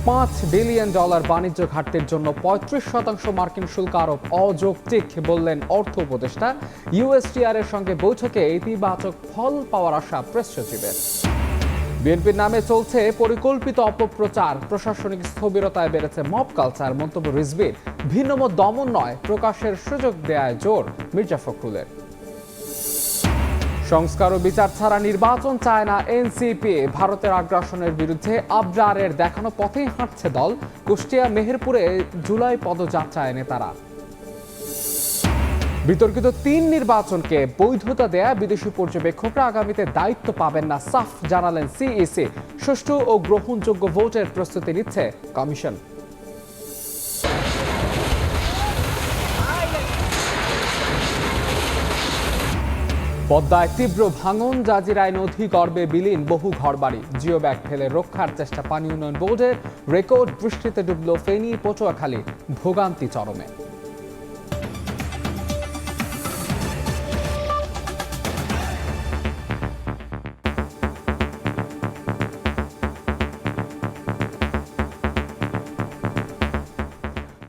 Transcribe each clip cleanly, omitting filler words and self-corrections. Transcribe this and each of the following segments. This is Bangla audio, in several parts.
$5 বিলিয়ন বাণিজ্য ঘাটতির জন্য ৩৫% মার্কিন শুল্ক আরোপ অযৌক্তিক বললেন অর্থ উপদেষ্টা। ইউএসটিআর এর সঙ্গে বৈঠকে ইতিবাচক ফল পাওয়ার আশা প্রেস সচিবের। বিএনপির নামে চলছে পরিকল্পিত অপপ্রচার, প্রশাসনিক স্থবিরতায় বেড়েছে মব কালচার, মন্তব্য রিজভীর। ভিন্নমত দমন নয়, প্রকাশের সুযোগ দেয়ায় জোর মির্জা ফখরুলের। সংস্কার ও বিচার ছাড়া নির্বাচন চায় না এনসিপি। ভারতের আগ্রাসনের বিরুদ্ধে আবরারের দেখানো পথেই হাঁটছে দল। কুষ্টিয়া মেহেরপুরে জুলাই পদযাত্রায় নেতারা। বিতর্কিত ৩ নির্বাচনকে বৈধতা দেয়া বিদেশি পর্যবেক্ষকরা আগামীতে দায়িত্ব পাবেন না, সাফ জানালেন সিইসি। সুষ্ঠু ও গ্রহণযোগ্য ভোটের প্রস্তুতি নিচ্ছে কমিশন। পদ্মায় তীব্র ভাঙন, জাজিরায় নদী গর্ভে বিলীন বহু ঘরবাড়ি। জিও ব্যাগ ফেলে রক্ষার চেষ্টা পানি উন্নয়ন বোর্ডের। রেকর্ড বৃষ্টিতে ডুবল ফেনী, পটুয়াখালী, ভোগান্তি চরমে।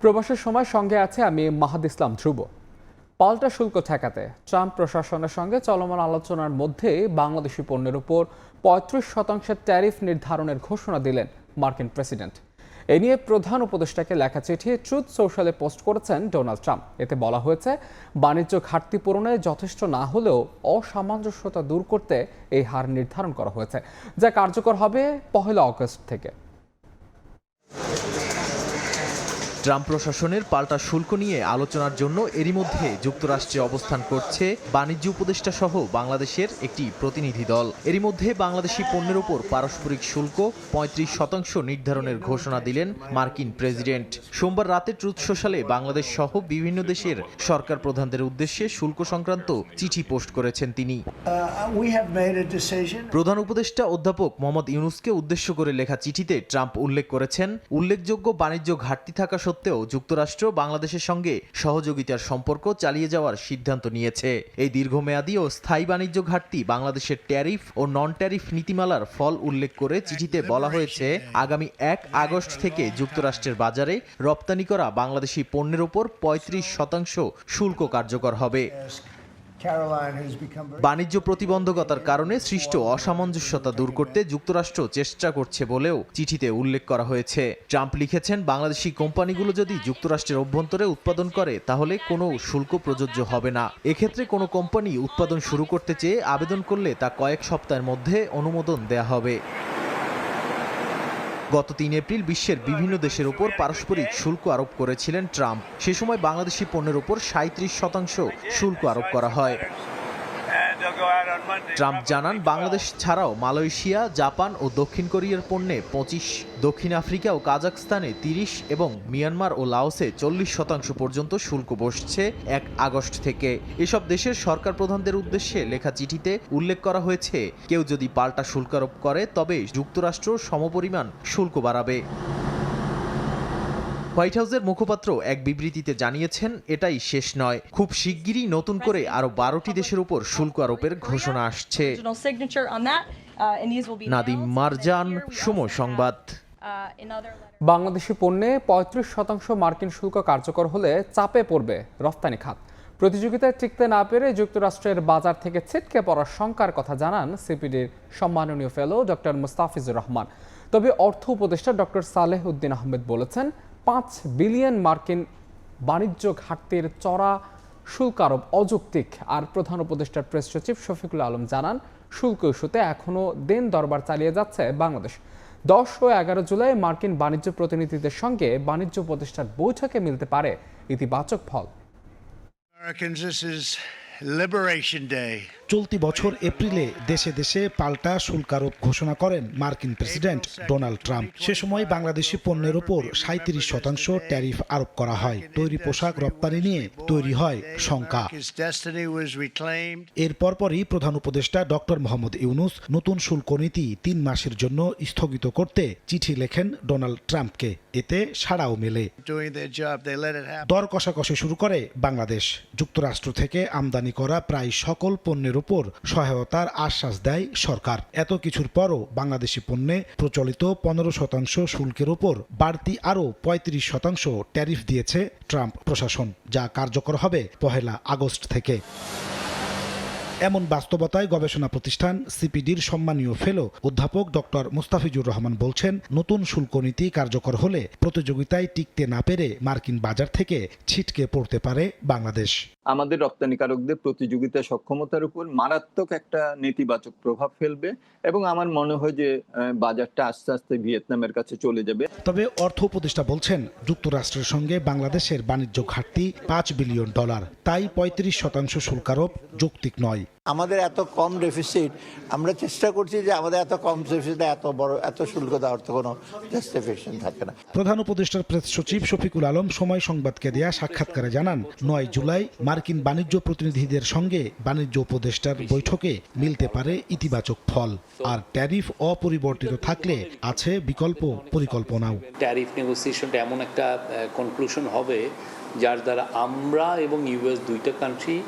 প্রবাসের সময় সঙ্গে আছে আমি মাহাদ ইসলাম ধ্রুব। পাল্টা শুল্ক ঠেকাতে ট্রাম্প প্রশাসনের সঙ্গে চলমান আলোচনার মধ্যে বাংলাদেশি পণ্যের উপর ৩৫% ট্যারিফ নির্ধারণের ঘোষণা দিলেন মার্কিন প্রেসিডেন্ট। এ নিয়ে প্রধান উপদেষ্টাকে লেখা চিঠি ট্রুথ সোশ্যালে পোস্ট করেছেন ডোনাল্ড ট্রাম্প। এতে বলা হয়েছে, বাণিজ্য ঘাটতি পূরণে যথেষ্ট না হলেও অসামঞ্জস্যতা দূর করতে এই হার নির্ধারণ করা হয়েছে, যা কার্যকর হবে ১ আগস্ট থেকে। ট্রাম্প প্রশাসনের পাল্টা শুল্ক নিয়ে আলোচনার জন্য এরই মধ্যে যুক্তরাষ্ট্রে অবস্থান করছে বাণিজ্য উপদেষ্টা সহ বাংলাদেশের একটি প্রতিনিধি দল। এরই মধ্যে বাংলাদেশি পণ্যের উপর পারস্পরিক শুল্ক ৩৫% নির্ধারণের ঘোষণা দিলেন মার্কিন প্রেসিডেন্ট। সোমবার রাতে ট্রুথ সোশ্যালে বাংলাদেশ সহ বিভিন্ন দেশের সরকার প্রধানদের উদ্দেশ্যে শুল্ক সংক্রান্ত চিঠি পোস্ট করেছেন তিনি। প্রধান উপদেষ্টা অধ্যাপক মোহাম্মদ ইউনুসকে উদ্দেশ্য করে লেখা চিঠিতে ট্রাম্প উল্লেখ করেছেন, উল্লেখযোগ্য বাণিজ্য ঘাটতি থাকা সত্ত্বেও যুক্তরাষ্ট্র বাংলাদেশের সঙ্গে সহযোগিতার সম্পর্ক চালিয়ে যাওয়ার সিদ্ধান্ত নিয়েছে। এই দীর্ঘমেয়াদী ও স্থায়ী বাণিজ্য ঘাটতি বাংলাদেশের ট্যারিফ ও নন ট্যারিফ নীতিমালার ফল উল্লেখ করে চিঠিতে বলা হয়েছে, আগামী ১ আগস্ট থেকে যুক্তরাষ্ট্রের বাজারে রপ্তানি করা বাংলাদেশি পণ্যের উপর ৩৫% শুল্ক কার্যকর হবে। বাণিজ্য প্রতিবন্ধকতার কারণে সৃষ্ট অসামঞ্জস্যতা দূর করতে যুক্তরাষ্ট্র চেষ্টা করছে বলেও চিঠিতে উল্লেখ করা হয়েছে। ট্রাম্প লিখেছেন, বাংলাদেশি কোম্পানিগুলো যদি যুক্তরাষ্ট্রের অভ্যন্তরে উৎপাদন করে তাহলে কোনো শুল্ক প্রযোজ্য হবে না। এক্ষেত্রে কোনো কোম্পানি উৎপাদন শুরু করতে চেয়ে আবেদন করলে তা কয়েক সপ্তাহের মধ্যে অনুমোদন দেয়া হবে। গত ৩ এপ্রিল বিশ্বের বিভিন্ন দেশের উপর পারস্পরিক শুল্ক আরোপ করেছিলেন ট্রাম্প। সে সময় বাংলাদেশি পণ্যের উপর ৩৭% শুল্ক আরোপ করা হয়। ট্রাম্প জানান, বাংলাদেশ ছাড়াও মালয়েশিয়া, জাপান ও দক্ষিণ কোরিয়ার পণ্যে ২৫, দক্ষিণ আফ্রিকা ও কাজাখস্তানে ৩০ এবং মিয়ানমার ও লাওসে ৪০% পর্যন্ত শুল্ক বসছে ১ আগস্ট থেকে। এসব দেশের সরকার প্রধানদের উদ্দেশ্যে লেখা চিঠিতে উল্লেখ করা হয়েছে, কেউ যদি পাল্টা শুল্ক আরোপ করে তবে যুক্তরাষ্ট্র সমপরিমাণ শুল্ক বাড়াবে। হোয়াইট হাউসের মুখপাত্র এক বিবৃতিতে জানিয়েছেন, এটাই শেষ নয়, খুব শিগগিরই নতুন করে আরও ১২টি দেশের উপর শুল্ক আরোপের ঘোষণা আসছে। নাদিম মারজান, সময় সংবাদ। বাংলাদেশি পণ্যে ৩৫% মার্কিন শুল্ক কার্যকর হলে চাপে পড়বে রফতানি খাত। প্রতিযোগিতায় টিকতে না পেরে যুক্তরাষ্ট্রের বাজার থেকে ছিটকে পড়ার শঙ্কার কথা জানান সিপিডির সম্মাননীয় ফেলো ডক্টর মুস্তাফিজুর রহমান। তবে অর্থ উপদেষ্টা ডক্টর সালেহ উদ্দিন আহমেদ বলেছেন, ৫ বিলিয়ন মার্কিন বাণিজ্য ঘাটতির চড়া শুল্ক আরোপ অযৌক্তিক। আর প্রধান উপদেষ্টার প্রেস সচিব শফিকুল আলম জানান, শুল্ক ইস্যুতে এখনও দেন দরবার চালিয়ে যাচ্ছে বাংলাদেশ। ১০ ও ১১ জুলাই মার্কিন বাণিজ্য প্রতিনিধিদের সঙ্গে বাণিজ্য উপদেষ্টার বৈঠকে মিলতে পারে ইতিবাচক ফল। চলতি বছর এপ্রিলে দেশে দেশে পাল্টা শুল্ক আরোপ ঘোষণা করেন মার্কিন প্রেসিডেন্ট ডোনাল্ড ট্রাম্প। সে সময় বাংলাদেশি পণ্যের উপর ৩৭% ট্যারিফ আরোপ করা হয়। তৈরি পোশাক রপ্তানি নিয়ে তৈরি হয় শঙ্কা। এর পরপরই প্রধান উপদেষ্টা ডক্টর মোহাম্মদ ইউনুস নতুন শুল্ক নীতি ৩ মাসের জন্য স্থগিত করতে চিঠি লেখেন ডোনাল্ড ট্রাম্পকে। এতে সাড়াও মেলে। দর কষাকষি শুরু করে বাংলাদেশ। যুক্তরাষ্ট্র থেকে আমদানি করা প্রায় সকল পণ্যের উপর সহায়তার আশ্বাস দেয় সরকার। এত কিছুর পরও বাংলাদেশি পণ্যে প্রচলিত 15% শুল্কের উপর বাড়তি আরও 35% ট্যারিফ দিয়েছে ট্রাম্প প্রশাসন, যা কার্যকর হবে 1 আগস্ট থেকে। এমন বাস্তবতায় গবেষণা প্রতিষ্ঠান সিপিডির সম্মানীয় ফেলো অধ্যাপক ডক্টর মুস্তাফিজুর রহমান বলছেন, নতুন শুল্ক নীতি কার্যকর হলে প্রতিযোগিতায় টিকতে না পেরে মার্কিন বাজার থেকে ছিটকে পড়তে পারে বাংলাদেশ। আমাদের রপ্তানিকারকদের প্রতিযোগিতা সক্ষমতার উপর মারাত্মক একটা নেতিবাচক প্রভাব ফেলবে এবং আমার মনে হয় যে বাজারটা আস্তে আস্তে ভিয়েতনামের কাছে চলে যাবে। তবে অর্থ উপদেষ্টা বলছেন, যুক্তরাষ্ট্রের সঙ্গে বাংলাদেশের বাণিজ্য ঘাটতি $5 বিলিয়ন, তাই 35% শুল্ক আরোপ যৌক্তিক নয়। আমাদের এত কম ডেফিসিট, আমরা চেষ্টা করছি যে আমাদের এত কম ডেফিসিটে এত শুল্ক দেওয়ার তো কোনো জাস্টিফিকেশন থাকে না। প্রধান উপদেষ্টার প্রেস সচিব শফিকুল আলম সময় সংবাদকে দেয়া সাক্ষাৎকারে জানান, 9 জুলাই মার্কিন বাণিজ্য প্রতিনিধিদের সঙ্গে বাণিজ্য উপদেষ্টার বৈঠকে মিলতে পারে ইতিবাচক ফল, আর ট্যারিফ অপরিবর্তিত থাকলে আছে বিকল্প পরিকল্পনাও। ট্যারিফ নেগোসিয়েশনটা এমন একটা কনক্লুশন হবে যার দ্বারা আমরা এবং ইউএস দুইটা কান্ট্রি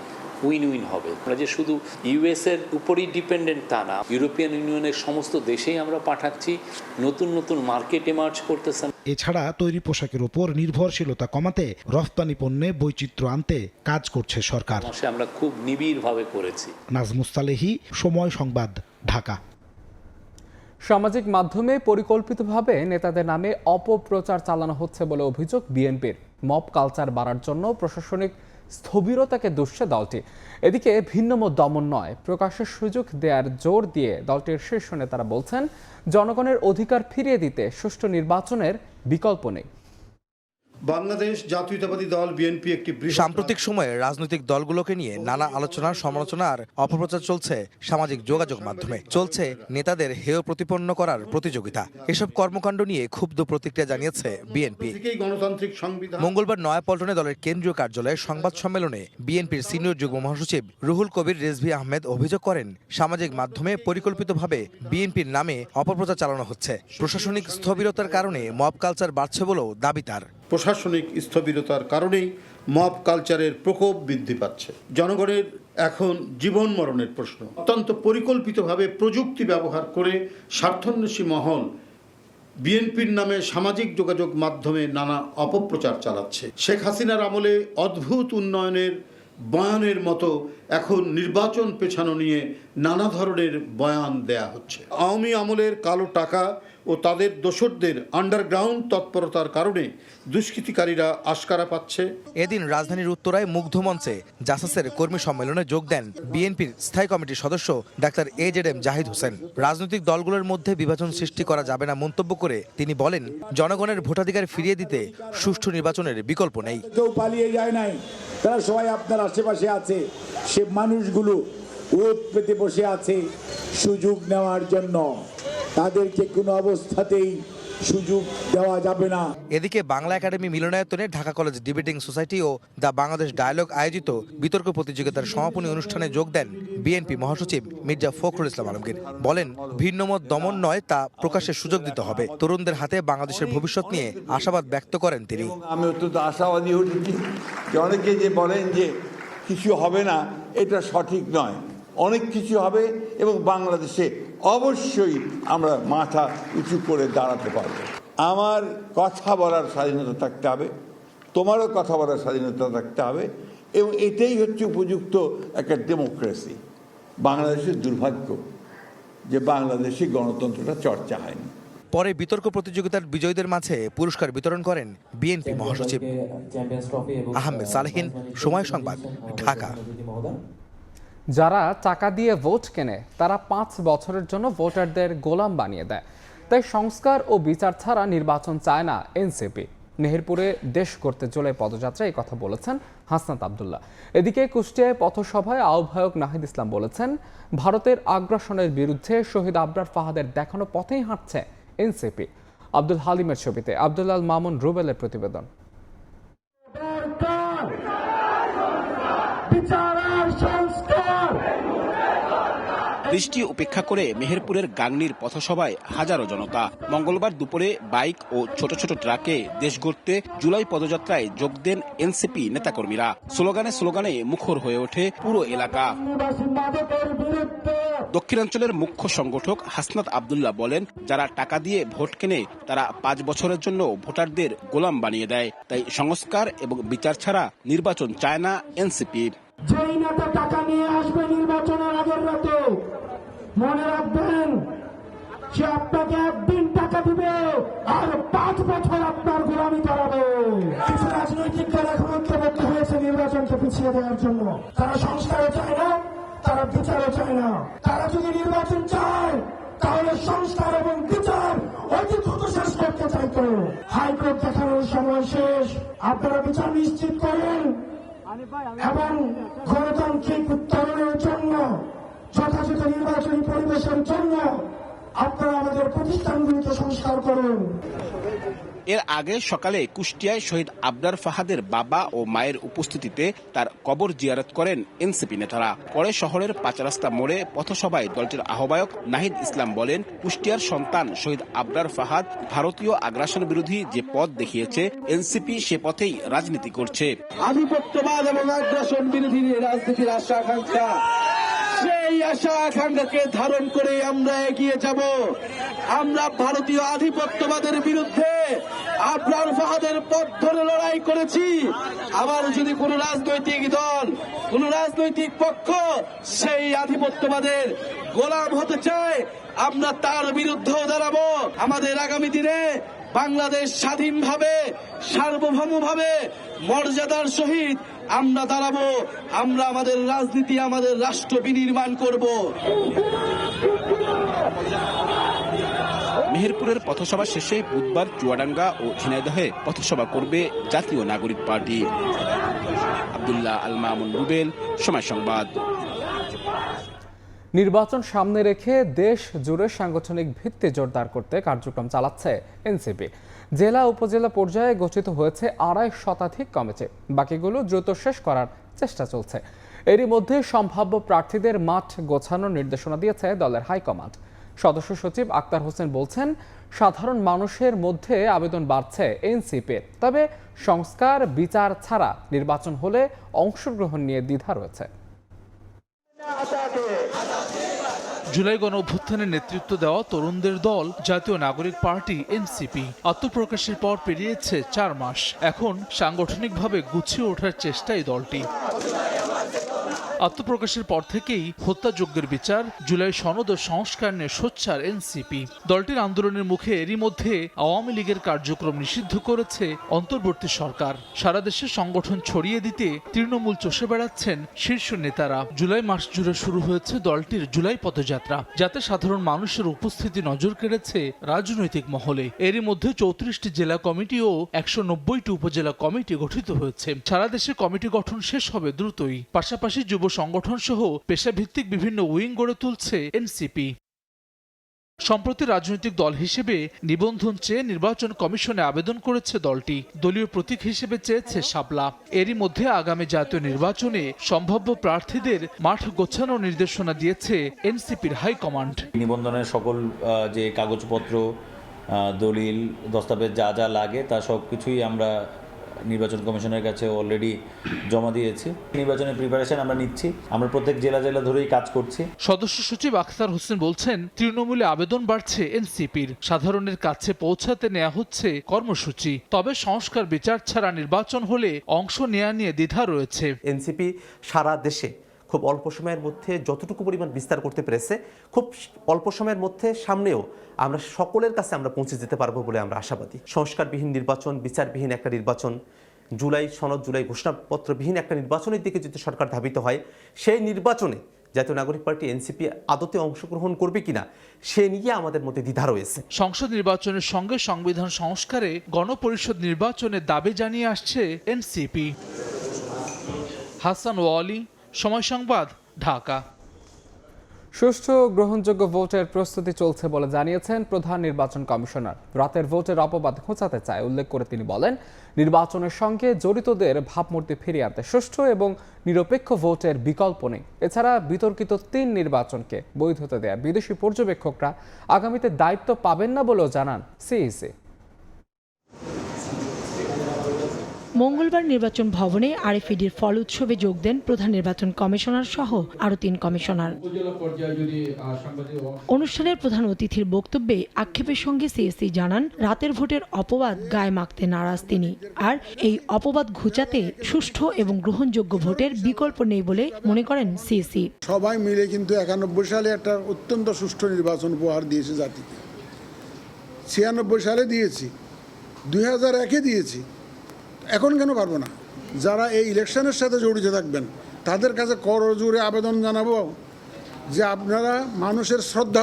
উইন উইন হবে। আমরা যে শুধু ইউএস এর উপরই ডিপেন্ডেন্ট তা না, ইউরোপিয়ান ইউনিয়নের সমস্ত দেশেই আমরা পাঠাচ্ছি, নতুন নতুন মার্কেট এমার্জ করতেছেন। এছাড়া তৈরি পোশাকের উপর নির্ভরশীলতা কমাতে রফতানি পণ্যে বৈচিত্র্য আনতে কাজ করছে সরকার। আমরা খুব নিবিড়ভাবে করেছি। নাজমুস সালেহী, সময় সংবাদ, ঢাকা। সামাজিক মাধ্যমে পরিকল্পিতভাবে নেতাদের নামে অপপ্রচার চালানো হচ্ছে বলে অভিযোগ বিএনপির। মব কালচার বাড়ার জন্য প্রশাসনিক স্থবিরতাকে দোষে দলটি। এদিকে ভিন্নমত দমন নয়, প্রকাশের সুযোগ দেওয়ার জোর দিয়ে দলটির শীর্ষ নেতারা বলছেন, জনগণের অধিকার ফিরিয়ে দিতে সুষ্ঠু নির্বাচনের বিকল্প নেই। বাংলাদেশ জাতীয়তাবাদী দল বিএনপি একটি সাম্প্রতিক সময়ে রাজনৈতিক দলগুলোকে নিয়ে নানা আলোচনা, সমালোচনা আর অপপ্রচার চলছে সামাজিক যোগাযোগ মাধ্যমে। চলছে নেতাদের হেয় প্রতিপন্ন করার প্রতিযোগিতা। এসব কর্মকাণ্ড নিয়ে ক্ষুব্ধ প্রতিক্রিয়া জানিয়েছে বিএনপি। গণতান্ত্রিক সংবিধান মঙ্গলবার নয়াপল্টনে দলের কেন্দ্রীয় কার্যালয়ে সংবাদ সম্মেলনে বিএনপির সিনিয়র যুগ্ম মহাসচিব রুহুল কবির রিজভী আহমেদ অভিযোগ করেন, সামাজিক মাধ্যমে পরিকল্পিতভাবে বিএনপির নামে অপপ্রচার চালানো হচ্ছে। প্রশাসনিক স্থবিরতার কারণে মব কালচার বাড়ছে বলেও দাবি তার। প্রশাসনিক স্থবিরতার কারণেই মব কালচারের প্রকোপ বৃদ্ধি পাচ্ছে। জনগণের এখন জীবন মরণের প্রশ্ন। অত্যন্ত পরিকল্পিতভাবে প্রযুক্তি ব্যবহার করে স্বার্থান্বেষী মহল বিএনপির নামে সামাজিক যোগাযোগ মাধ্যমে নানা অপপ্রচার চালাচ্ছে। শেখ হাসিনার আমলে অদ্ভুত উন্নয়নের বয়ানের মতো এখন নির্বাচন পেছানো নিয়ে নানা ধরনের বয়ান দেয়া হচ্ছে। আওয়ামী আমলের কালো টাকা ও তাদের দোসরদের আন্ডারগ্রাউন্ড তৎপরতার কারণে দুষ্কৃতিকারীরা আশকারা পাচ্ছে। এদিন রাজধানীর উত্তরায় মুগ্ধ মঞ্চে জাসাসের কর্মী সম্মেলনে যোগ দেন বিএনপির স্থায়ী কমিটির সদস্য ডাক্তার AZM জাহিদ হোসেন। রাজনৈতিক দলগুলোর মধ্যে বিভাজন সৃষ্টি করা যাবে না মন্তব্য করে তিনি বলেন, জনগণের ভোটাধিকার ফিরিয়ে দিতে সুষ্ঠু নির্বাচনের বিকল্প নেই। কেউ পালিয়ে যায় নাই, তারা সবাই আপনার আশেপাশে আছে। সে মানুষগুলো ওত পেতে বসে আছে সুযোগ নেওয়ার জন্য। তাদেরকে কোনো অবস্থাতেই সুযোগ দেওয়া যাবে না। এদিকে বাংলা একাডেমি মিলনায়তনে ঢাকা কলেজ ডিবেটিং সোসাইটি ও দ্য বাংলাদেশ ডায়ালগ আয়োজিত বিতর্ক প্রতিযোগিতার সমাপনী অনুষ্ঠানে যোগ দেন বিএনপি মহাসচিব মির্জা ফখরুল ইসলাম আলমগীর। বলেন, ভিন্নমত দমন নয়, তা প্রকাশের সুযোগ দিতে হবে। তরুণদের হাতে বাংলাদেশের ভবিষ্যৎ নিয়ে আশাবাদ ব্যক্ত করেন তিনি। আমি অত্যন্ত আশাবাদী হয়েছি যে অনেকে যে বলেন যে কিছু হবে না, এটা সঠিক নয়। অনেক কিছু হবে এবং বাংলাদেশে অবশ্যই আমরা মাথা উঁচু করে দাঁড়াতে পারব। আমার কথা বলার স্বাধীনতা থাকতে হবে, তোমারও কথা বলার স্বাধীনতা থাকতে হবে, এবং এটাই হচ্ছে উপযুক্ত একটা ডেমোক্রেসি। বাংলাদেশের দুর্ভাগ্য যে বাংলাদেশি গণতন্ত্রটা চর্চা হয়নি। পরে বিতর্ক প্রতিযোগিতার বিজয়ীদের মাঝে পুরস্কার বিতরণ করেন বিএনপি মহাসচিব। আহমেদ সালেহিন, সময় সংবাদ, ঢাকা। যারা টাকা দিয়ে ভোট কেনে তারা 5 বছরের জন্য ভোটারদের গোলাম বানিয়ে দেয়। তাই সংস্কার ও বিচার ছাড়া নির্বাচন চায় না এনসিপি। মেহেরপুরে দেশ করতে চলে পদযাত্রা এই কথা বলেছেন হাসনাত আব্দুল্লাহ। এদিকে কুষ্টিয়ায় পথসভায় আহ্বায়ক নাহিদ ইসলাম বলেছেন, ভারতের আগ্রাসনের বিরুদ্ধে শহীদ আবরার ফাহাদের দেখানো পথেই হাঁটছে এনসিপি। আব্দুল হালিমের ছবিতে আব্দুল্লাহ মামুন রুবেলের প্রতিবেদন। বৃষ্টি উপেক্ষা করে মেহেরপুরের গাংনীর পথসভায় হাজারো জনতা। মঙ্গলবার দুপুরে বাইক ও ছোট ছোট ট্রাকে দেশ গড়তে জুলাই পদযাত্রায় যোগ দেন এনসিপি নেতাকর্মীরা। স্লোগানে মুখর হয়ে ওঠে পুরো এলাকা। দক্ষিণাঞ্চলের মুখ্য সংগঠক হাসনাত আব্দুল্লাহ বলেন, যারা টাকা দিয়ে ভোট কেনে তারা 5 বছরের জন্য ভোটারদের গোলাম বানিয়ে দেয়। তাই সংস্কার এবং বিচার ছাড়া নির্বাচন চায় না এনসিপি। যেই নেতা টাকা নিয়ে আসবে নির্বাচনের আগের রাতে, মনে রাখবেন সে আপনাকে একদিন টাকা দিবে আর 5 বছর আপনার গোলামি করাবে। কিছু রাজনৈতিক দল এখন ঐক্যবদ্ধ হয়েছে নির্বাচনকে পিছিয়ে দেওয়ার জন্য। তারা সংস্কারও চায় না, তারা বিচারও চায় না। তারা যদি নির্বাচন চায় তাহলে সংস্কার এবং বিচার অতি দ্রুত শেষ করতে চাইতো। হাইকোর্ট দেখানোর সময় শেষ। আপনারা বিচার নিশ্চিত করেন এবং গণতান্ত্রিক উত্তরণের জন্য, যথাযথ নির্বাচনী পরিবেশের জন্য আপনারা আমাদের প্রতিষ্ঠানগুলিকে সংস্কার করুন। এর আগে সকালে কুষ্টিয়ায় শহীদ আবরার ফাহাদের বাবা ও মায়ের উপস্থিতিতে তার কবর জিয়ারত করেন এনসিপি নেতারা। পরে শহরের 5 রাস্তা মোড়ে পথসভায় দলটির আহ্বায়ক নাহিদ ইসলাম বলেন, কুষ্টিয়ার সন্তান শহীদ আবরার ফাহাদ ভারতীয় আগ্রাসন বিরোধী যে পথ দেখিয়েছে, এনসিপি সে পথেই রাজনীতি করছে। আধিপত্যবাদ এবং আগ্রাসন বিরোধী রাজনীতির আশা আকাঙ্ক্ষা, সেই আশা আকাঙ্ক্ষাকে ধারণ করে আমরা এগিয়ে যাব। আমরা ভারতীয় আধিপত্যবাদের বিরুদ্ধে আবরার ফাহাদের পথ ধরে লড়াই করেছি। আবার যদি কোন রাজনৈতিক দল, কোন রাজনৈতিক পক্ষ সেই আধিপত্যবাদের গোলাম হতে চায়, আমরা তার বিরুদ্ধেও দাঁড়াবো। আমাদের আগামী দিনে বাংলাদেশ স্বাধীনভাবে, সার্বভৌমভাবে, মর্যাদার সহিত আমরা দাঁড়াবো। আমরা আমাদের রাজনীতি, আমাদের রাষ্ট্র বিনির্মাণ করব। মেহেরপুরের পথসভা শেষে বুধবার চুয়াডাঙ্গা ও ঝিনাইদহে পথসভা করবে জাতীয় নাগরিক পার্টি। আব্দুল্লাহ আল মামুন রুবেল, সময় সংবাদ। নির্বাচন সামনে রেখে দেশ জুড়ে সাংগঠনিক ভিত্তি জোরদার করতে কার্যক্রম চালাচ্ছে এনসিপি। জেলা উপজেলা পর্যায়ে গঠিত হয়েছে 2.5 শতাধিক কমিটি। বাকিগুলো দ্রুত শেষ করার চেষ্টা চলছে। এরই মধ্যে সম্ভাব্য প্রার্থীদের মাঠ গোছানোর নির্দেশনা দিয়েছে দলের হাইকমান্ড। সদস্য সচিব আক্তার হোসেন বলছেন, সাধারণ মানুষের মধ্যে আবেদন বাড়ছে এনসিপির, তবে সংস্কার বিচার ছাড়া নির্বাচন হলে অংশগ্রহণ নিয়ে দ্বিধা রয়েছে। জুলাই গণ অভ্যুত্থানের নেতৃত্ব দেওয়া তরুণদের দল জাতীয় নাগরিক পার্টি এনসিপি আত্মপ্রকাশের পর পেরিয়েছে 4 মাস। এখন সাংগঠনিকভাবে গুছিয়ে ওঠার চেষ্টায় দলটি। আত্মপ্রকাশের পর থেকেই হত্যাযজ্ঞের বিচার, জুলাই সনদ ও সংস্কার নিয়ে সোচ্চার এনসিপি। দলটির আন্দোলনের মুখে এরই মধ্যে আওয়ামী লীগের কার্যক্রম নিষিদ্ধ করেছে অন্তর্বর্তী সরকার। সারা দেশে সংগঠন ছড়িয়ে দিতে তৃণমূল চষে বেড়াচ্ছেন শীর্ষ নেতারা। জুলাই মাস জুড়ে শুরু হয়েছে দলটির জুলাই পদযাত্রা, যাতে সাধারণ মানুষের উপস্থিতি নজর কেড়েছে রাজনৈতিক মহলে। এরই মধ্যে 34টি জেলা কমিটি ও 190টি উপজেলা কমিটি গঠিত হয়েছে। সারা দেশে কমিটি গঠন শেষ হবে দ্রুতই। পাশাপাশি যুব সংগঠন সহ পেশাভিত্তিক বিভিন্ন উইং গড়ে তুলছে এনসিপি। সম্প্রতি রাজনৈতিক দল হিসেবে নিবন্ধন চেয়ে নির্বাচন কমিশনে আবেদন করেছে দলটি। দলীয় প্রতীক হিসেবে চেয়েছে শাপলা। এরই মধ্যে আগামী জাতীয় নির্বাচনে সম্ভাব্য প্রার্থীদের মাঠ গোছানোর নির্দেশনা দিয়েছে এনসিপির হাইকমান্ড। নিবন্ধনের সকল যে কাগজপত্র, দলিল, দস্তাবেজ যা যা লাগে তা সব কিছুই আমরা নির্বাচন কমিশনের কাছে অলরেডি জমা দিয়েছি। নির্বাচনের প্রিপারেশন আমরা নিচ্ছি। আমরা প্রত্যেক জেলা ধরেই কাজ করছি। সদস্য সচিব আখতার হোসেন বলছেন, তৃণমূলে আবেদন বাড়ছে এনসিপির। সাধারণের কাছে পৌঁছাতে নেওয়া হচ্ছে কর্মসূচি। তবে সংস্কার বিচার ছাড়া নির্বাচন হলে অংশ নেওয়া নিয়ে দ্বিধা রয়েছে। এনসিপি সারা দেশে খুব অল্প সময়ের মধ্যে যতটুকু পরিমাণ বিস্তার করতে পেরেছে, খুব অল্প সময়ের মধ্যে সামনেও আমরা সকলের কাছে আমরা পৌঁছে যেতে পারবো বলে আমরা আশাবাদী। সংস্কারবিহীন নির্বাচন, বিচারবিহীন একটা নির্বাচন, জুলাই সনদ, জুলাই ঘোষণাপত্রবিহীন একটা নির্বাচনের দিকে যদি সরকার ধাবিত হয়, সেই নির্বাচনে জাতীয় নাগরিক পার্টি এনসিপি আদতে অংশগ্রহণ করবে কিনা সে নিয়ে আমাদের মধ্যে দ্বিধা রয়েছে। সংসদ নির্বাচনের সঙ্গে সংবিধান সংস্কারে গণপরিষদ নির্বাচনের দাবি জানিয়ে আসছে এনসিপি। হাসান ওয়ালি, সময় সংবাদ, ঢাকা। সুষ্ঠু গ্রহণযোগ্য ভোটের প্রস্তুতি চলছে বলে জানিয়েছেন প্রধান নির্বাচন কমিশনার। রাতের ভোটের অপবাদ ঘোচাতে চায় উল্লেখ করে তিনি বলেন, নির্বাচনের সঙ্গে জড়িতদের ভাবমূর্তি ফিরিয়ে আনতে সুষ্ঠু এবং নিরপেক্ষ ভোটের বিকল্প নেই। এছাড়া বিতর্কিত 3 নির্বাচনকে বৈধতা দেয়া বিদেশি পর্যবেক্ষকরা আগামীতে দায়িত্ব পাবেন না বলেও জানান সিইসি। মঙ্গলবার নির্বাচন ভবনে আরএফইডির ফল উৎসবে যোগ দেন প্রধান নির্বাচন কমিশনার সহ আরও 3 কমিশনার। অনুষ্ঠানের প্রধান অতিথির বক্তব্যে আক্ষেপের সঙ্গে সিএসি জানান, রাতের ভোটের অপবাদ গায়ে মাখতে নারাজ তিনি। আর এই অপবাদ ঘুচাতে সুষ্ঠু এবং গ্রহণযোগ্য ভোটের বিকল্প নেই বলে মনে করেন সিএসি। সবাই মিলে কিন্তু 91 সালে একটা অত্যন্ত সুষ্ঠু নির্বাচন উপহার দিয়েছে জাতিকে। 96 সালে দিয়েছি, 2001-এ দিয়েছি। এখন কেন পারবো না? যারা এই ইলেকশনের সাথে জড়িত থাকবেন তাদের কাছে করজোড়ে আবেদন জানাবো যে আপনারা মানুষের শ্রদ্ধা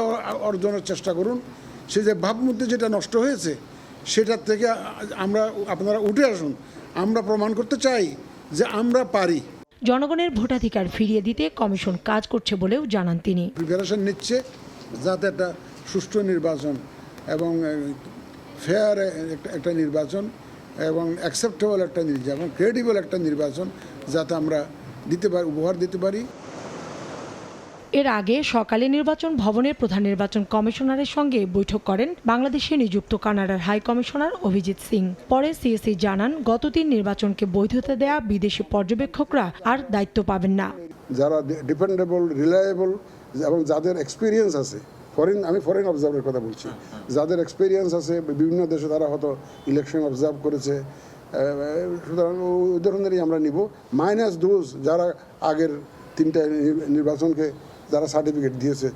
অর্জনের চেষ্টা করুন। সে যে ভাবমূর্তি যেটা নষ্ট হয়েছে সেটার থেকে আপনারা উঠে আসুন। আমরা প্রমাণ করতে চাই যে আমরা পারি। জনগণের ভোটাধিকার ফিরিয়ে দিতে কমিশন কাজ করছে বলেও জানান তিনি। প্রিপারেশন নিচ্ছে যাতে একটা সুষ্ঠু নির্বাচন এবং ফেয়ার একটা নির্বাচন এবং অ্যাকসেপ্টেবল একটা নির্বাচন, ক্রেডিবল একটা নির্বাচন যাতে আমরা উপহার দিতে পারি। এর আগে সকালে নির্বাচন ভবনের প্রধান নির্বাচন কমিশনারের সঙ্গে বৈঠক করেন বাংলাদেশে নিযুক্ত কানাডার হাই কমিশনার অভিজিৎ সিং। পরে সিএসি জানান, গত 3 নির্বাচনকে বৈধতা দেয়া বিদেশি পর্যবেক্ষকরা আর দায়িত্ব পাবেন না। যারা ডিপেন্ডেবল, রিলায়েবল এবং যাদের এক্সপিরিয়েন্স আছে, আমি ফরেন অবজার্ভের কথা বলছি, যাদের এক্সপিরিয়েন্স আছে বিভিন্ন দেশে, তারা হয়তো ইলেকশন অবজার্ভ করেছে, সুতরাং ওই ধরনেরই আমরা নিব, মাইনাস দোজ যারা আগের 3টা নির্বাচনকে যারা সার্টিফিকেট দিয়েছে,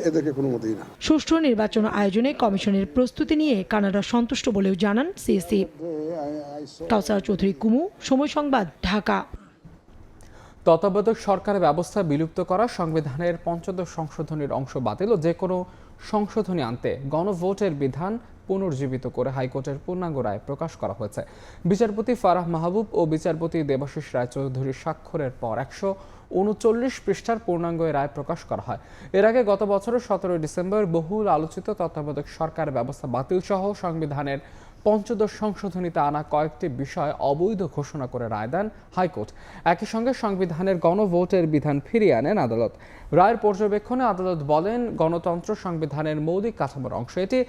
এদেরকে কোনো মতেই না। সুষ্ঠু নির্বাচন আয়োজনে কমিশনের প্রস্তুতি নিয়ে কানাডা সন্তুষ্ট বলেও জানান সিএসি। কাউসার চৌধুরী কুমু, সময় সংবাদ, ঢাকা। তত্ত্বাবধায়ক সরকারের ব্যবস্থা বিলুপ্ত করা, সংবিধানের ৫ম সংশোধনীর অংশ বাতিল ও যে কোনো সংশোধনী আনতে গণভোটের বিধান পুনর্জীবিত করে হাইকোর্টের পূর্ণাঙ্গ রায় প্রকাশ করা হয়েছে। বিচারপতি ফারাহ মাহবুব ও বিচারপতি দেবাশিস রায়চৌধুরীর স্বাক্ষরের পর 139 পৃষ্ঠার পূর্ণাঙ্গ রায় প্রকাশ করা হয়। এর আগে গত বছরের 17 ডিসেম্বর বহুল আলোচিত তত্ত্বাবধায়ক সরকার ব্যবস্থা বাতিল সহ সংবিধানের ৫ম সংশোধনীতে আনা কয়েকটি বিষয় অবৈধ ঘোষণা করে রায় দেন হাইকোর্ট। একই সঙ্গে সংবিধানের গণভোটের বিধান ফিরিয়ে আনেন আদালত। রায়ের পর্যবেক্ষণে আদালত বলেন, গণতন্ত্র সংবিধানের মৌলিক কাঠামোর অংশ। এটি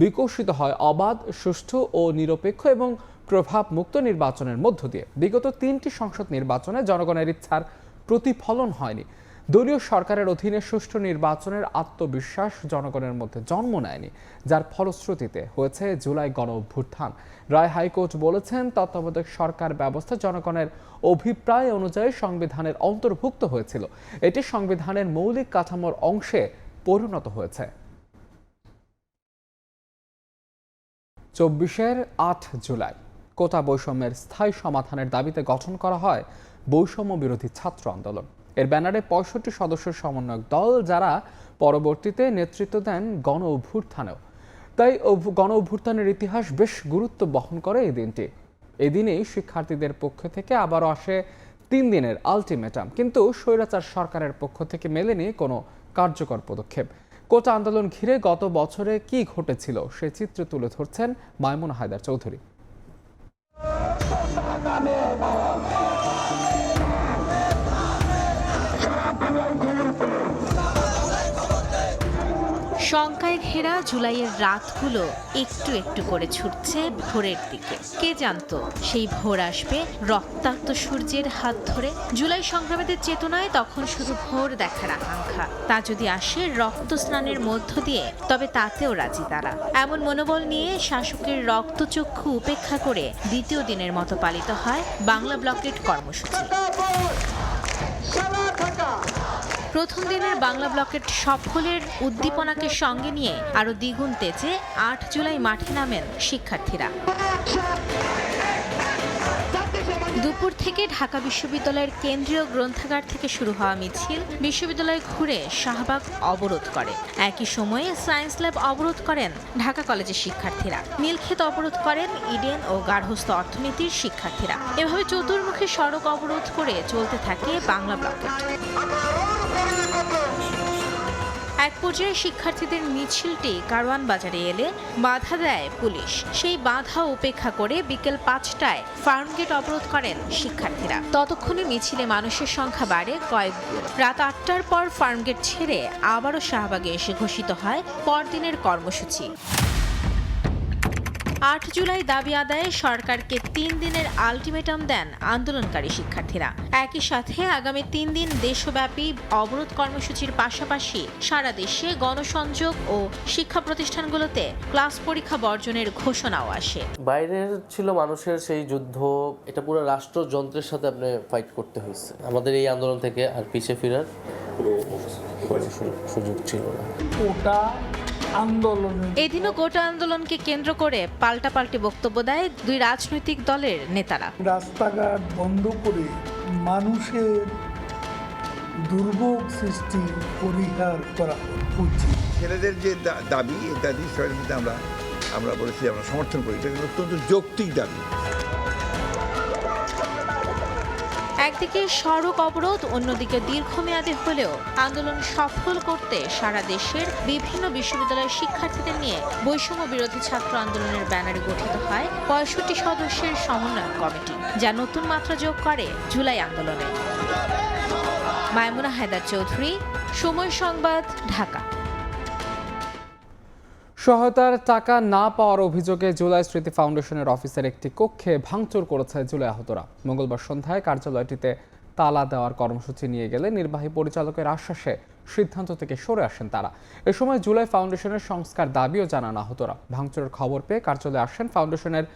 বিকশিত হয় অবাধ, সুষ্ঠু ও নিরপেক্ষ এবং প্রভাব মুক্ত নির্বাচনের মধ্য দিয়ে। বিগত 3টি সংসদ নির্বাচনে জনগণের ইচ্ছার প্রতিফলন হয়নি। দলীয় সরকারের অধীনে সুষ্ঠু নির্বাচনের আত্মবিশ্বাস জনগণের মধ্যে জন্ম নেয়নি, যার ফলশ্রুতিতে হয়েছে জুলাই গণ অভ্যুত্থান। রায় হাইকোর্ট বলেছেন, তত্ত্বাবধায়ক সরকার ব্যবস্থা জনগণের অভিপ্রায় অনুযায়ী সংবিধানের অন্তর্ভুক্ত হয়েছিল। এটি সংবিধানের মৌলিক কাঠামোর অংশে পরিণত হয়েছে। 24-এর 8 জুলাই কোটা বৈষম্যের স্থায়ী সমাধানের দাবিতে গঠন করা হয় বৈষম্য বিরোধী ছাত্র আন্দোলন। এর ব্যানারে 65 সদস্যের সমন্বয়ক দল, যারা পরবর্তীতে নেতৃত্ব দেন গণ অভ্যুত্থানেও। তাই গণ অভ্যুত্থানের ইতিহাস বেশ গুরুত্ব বহন করে এই দিনটি। এই দিনেই শিক্ষার্থীদের পক্ষ থেকে আবারও আসে 3 দিনের আলটিমেটাম, কিন্তু স্বৈরাচার সরকারের পক্ষ থেকে মেলেনি কোনো কার্যকর পদক্ষেপ। কোটা আন্দোলন ঘিরে গত বছরে কি ঘটেছিল সে চিত্র তুলে ধরছেন মাইমুনা হায়দার চৌধুরী। শঙ্কায় ঘেরা জুলাইয়ের রাতগুলো একটু একটু করে ছুটছে ভোরের দিকে। কে জানতো সেই ভোর আসবে রক্তাক্ত সূর্যের হাত ধরে। জুলাই সংগ্রামীদের চেতনায় তখন শুধু ভোর দেখার আকাঙ্ক্ষা। তা যদি আসে রক্ত স্নানের মধ্য দিয়ে, তবে তাতেও রাজি তারা। এমন মনোবল নিয়ে শাসকের রক্তচক্ষু উপেক্ষা করে দ্বিতীয় দিনের মতো পালিত হয় বাংলা ব্লকেট কর্মসূচি। প্রথম দিনের বাংলা ব্লকেট সফলের উদ্দীপনাকে সঙ্গে নিয়ে আরো দ্বিগুণ তেজে 8 জুলাই মাঠে নামেন শিক্ষার্থীরা। দুপুর থেকে ঢাকা বিশ্ববিদ্যালয়ের কেন্দ্রীয় গ্রন্থাগার থেকে শুরু হওয়া মিছিল বিশ্ববিদ্যালয় ঘুরে শাহবাগ অবরোধ করে। একই সময়ে সায়েন্স ল্যাব অবরোধ করেন ঢাকা কলেজের শিক্ষার্থীরা। নীলক্ষেত অবরোধ করেন ইডেন ও গার্হস্থ্য অর্থনীতির শিক্ষার্থীরা। এভাবে চতুর্মুখী সড়ক অবরোধ করে চলতে থাকে বাংলা ব্লকেট। এক পর্যায়ে শিক্ষার্থীদের মিছিলটি কারওয়ান বাজারে এলে বাধা দেয় পুলিশ। সেই বাধা উপেক্ষা করে বিকেল 5টায় ফার্মগেট অবরোধ করেন শিক্ষার্থীরা। ততক্ষণে মিছিলে মানুষের সংখ্যা বাড়ে কয়েক গুণ। রাত 8টার পর ফার্মগেট ছেড়ে আবারও শাহবাগে এসে ঘোষিত হয় পরদিনের কর্মসূচি। 8 জুলাই দাবি আদায়ে সরকারকে 3 দিনের আলটিমেটাম দেন আন্দোলনকারী শিক্ষার্থীরা। একই সাথে আগামী 3 দিন দেশব্যাপী অবরোধ কর্মসূচির পাশাপাশি সারা দেশে গণসংযোগ ও শিক্ষা প্রতিষ্ঠানগুলোতে ক্লাস পরীক্ষা বর্জনের ঘোষণাও আসে। বাইরের ছিল মানুষের সেই যুদ্ধ, এটা পুরো রাষ্ট্রযন্ত্রের সাথে আপনি ফাইট করতে হয়েছে। আমাদের এই আন্দোলন থেকে আর পিছিয়ে ফেরার সুযোগ ছিল না। এদিনও গোটা আন্দোলনকে কেন্দ্র করে পাল্টাপাল্টি বক্তব্য দেয় দুই রাজনৈতিক দলের নেতারা। রাস্তাঘাট বন্ধ করে মানুষের দুর্ভোগ সৃষ্টি পরিহার করা উচিত। ছেলেদের যে দাবি, এই দাবি আমরা বলেছি আমরা সমর্থন করি। এটা অত্যন্ত যৌক্তিক দাবি। একদিকে সড়ক অবরোধ, অন্যদিকে দীর্ঘমেয়াদী হলেও আন্দোলন সফল করতে সারা দেশের বিভিন্ন বিশ্ববিদ্যালয়ের শিক্ষার্থীদের নিয়ে বৈষম্য বিরোধী ছাত্র আন্দোলনের ব্যানারে গঠিত হয় 65 সদস্যের সমন্বয় কমিটি, যা নতুন মাত্রা যোগ করে জুলাই আন্দোলনে। মাইমুনা হায়দার চৌধুরী, সময় সংবাদ, ঢাকা। সহায়তার টাকা না পাওয়ার অভিযোগে জুলাই স্মৃতি ফাউন্ডেশনের অফিসের একটি কক্ষে ভাঙচুর করেছে জুলাই আহতরা। মঙ্গলবার সন্ধ্যায় কার্যালয়টিতে তালা দেওয়ার কর্মসূচি নিয়ে গেলে নির্বাহী পরিচালকের আশ্বাসে সিদ্ধান্ত থেকে সরে আসেন তারা। এ সময় জুলাই ফাউন্ডেশনের সংস্কার দাবিও জানান আহতরা। ভাঙচুরের খবর পেয়ে কার্যালয়ে আসেন ফাউন্ডেশনের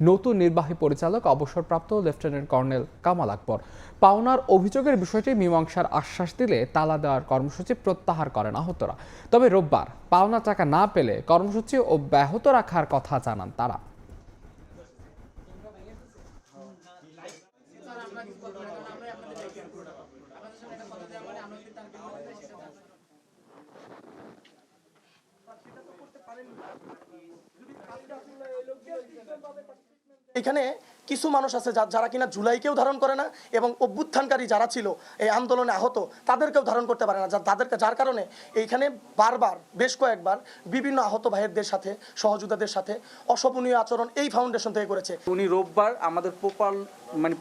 নতুন নির্বাহী পরিচালক অবসরপ্রাপ্ত লেফটেন্যান্ট কর্নেল কামাল আকবর। পাওনার অভিযোগের বিষয়টি মীমাংসার আশ্বাস দিলে তালা দেওয়ার কর্মসূচি প্রত্যাহার করেন আহতরা। তবে রোববার পাওনা টাকা না পেলে কর্মসূচি অব্যাহত রাখার কথা জানান তারা। এখানে কিছু মানুষ আছে যারা কিনা জুলাইকেও ধারণ করে না এবং অভ্যুত্থানকারী যারা ছিল এই আন্দোলনে আহত তাদেরকেও ধারণ করতে পারে না, যার কারণে এইখানে বারবার বেশ কয়েকবার বিভিন্ন আহত ভাইয়েরদের সাথে, সহযোদ্ধাদের সাথে অশোভনীয় আচরণ এই ফাউন্ডেশন থেকে করেছে। উনি রোববার আমাদের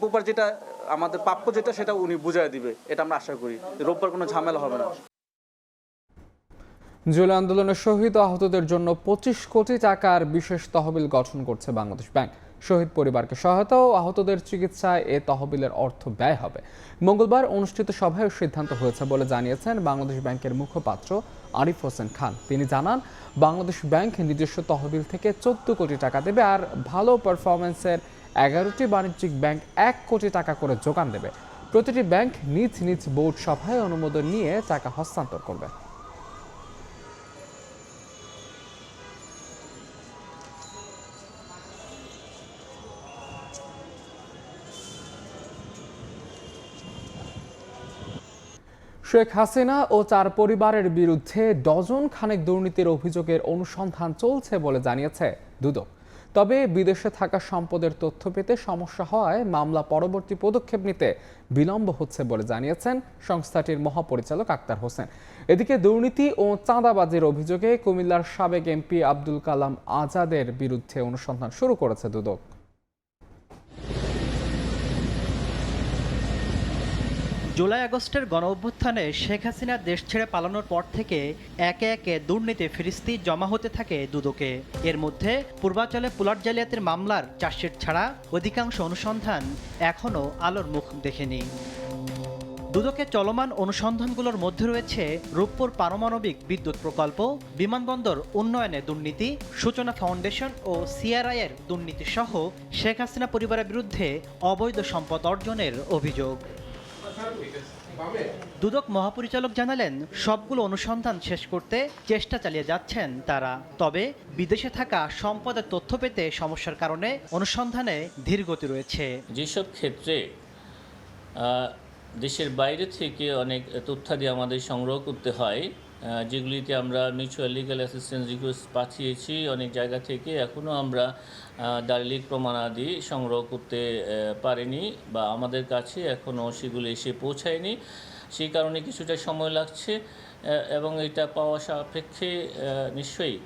প্রপার যেটা আমাদের প্রাপ্য যেটা সেটা উনি বুঝাই দিবে, এটা আমরা আশা করি। রোববার কোনো ঝামেলা হবে না। জুলাই আন্দোলনের শহীদ ও আহতদের জন্য 25 কোটি টাকার বিশেষ তহবিল গঠন করছে বাংলাদেশ ব্যাংক। শহীদ পরিবারকে সহায়তা ও আহতদের চিকিৎসায় এ তহবিলের অর্থ ব্যয় হবে। মঙ্গলবার অনুষ্ঠিত সভায় সিদ্ধান্ত হয়েছে বলে জানিয়েছেন বাংলাদেশ ব্যাংকের মুখপাত্র আরিফ হোসেন খান। তিনি জানান, বাংলাদেশ ব্যাংক নিজস্ব তহবিল থেকে 14 কোটি টাকা দেবে আর ভালো পারফরমেন্সের 11টি বাণিজ্যিক ব্যাংক 1 কোটি টাকা করে যোগান দেবে। প্রতিটি ব্যাংক নিজ নিজ বোর্ড সভায় অনুমোদন নিয়ে টাকা হস্তান্তর করবে। শেখ হাসিনা ও তার পরিবারের বিরুদ্ধে ডজন খানেক দুর্নীতির অভিযোগের অনুসন্ধান চলছে বলে জানিয়েছে দুদক। তবে বিদেশে থাকা সম্পদের তথ্য পেতে সমস্যা হওয়ায় মামলা পরবর্তী পদক্ষেপ নিতে বিলম্ব হচ্ছে বলে জানিয়েছেন সংস্থাটির মহাপরিচালক আক্তার হোসেন। এদিকে দুর্নীতি ও চাঁদাবাজির অভিযোগে কুমিল্লার সাবেক এমপি আব্দুল কালাম আজাদের বিরুদ্ধে অনুসন্ধান শুরু করেছে দুদক। জুলাই আগস্টের গণঅভ্যুত্থানে শেখ হাসিনা দেশ ছেড়ে পালানোর পর থেকে একে একে দুর্নীতি ফিরিস্তি জমা হতে থাকে দুদকে। এর মধ্যে পূর্বাঞ্চলে পুলট জালিয়াতির মামলার চার্জশিট ছাড়া অধিকাংশ অনুসন্ধান এখনও আলোর মুখ দেখেনি। দুদকে চলমান অনুসন্ধানগুলোর মধ্যে রয়েছে রূপপুর পারমাণবিক বিদ্যুৎ প্রকল্প, বিমানবন্দর উন্নয়নে দুর্নীতি, সূচনা ফাউন্ডেশন ও সিআরআই এর দুর্নীতি সহ শেখ হাসিনা পরিবারের বিরুদ্ধে অবৈধ সম্পদ অর্জনের অভিযোগ। দুদক মহাপরিচালক জানালেন, সবগুলো অনুসন্ধান শেষ করতে চেষ্টা চালিয়ে যাচ্ছেন তারা। তবে বিদেশে থাকা সম্পদের তথ্য পেতে সমস্যার কারণে অনুসন্ধানে ধীরগতি রয়েছে। যেসব ক্ষেত্রে দেশের বাইরে থেকে অনেক তথ্যাদি আমাদের সংগ্রহ করতে হয়, যেগুলিতে আমরা মিউচুয়াল লিগ্যাল অ্যাসিস্ট্যান্স রিকোয়েস্ট পাঠিয়েছি অনেক জায়গা থেকে, এখনও আমরা দালিলিক প্রমাণাদি সংগ্রহ করতে পারিনি বা আমাদের কাছে এখনও সেগুলো এসে পৌঁছায়নি। সেই কারণে কিছুটা সময় লাগছে। এবং এটা পাওয়া সাপেক্ষে নিশ্চয়ই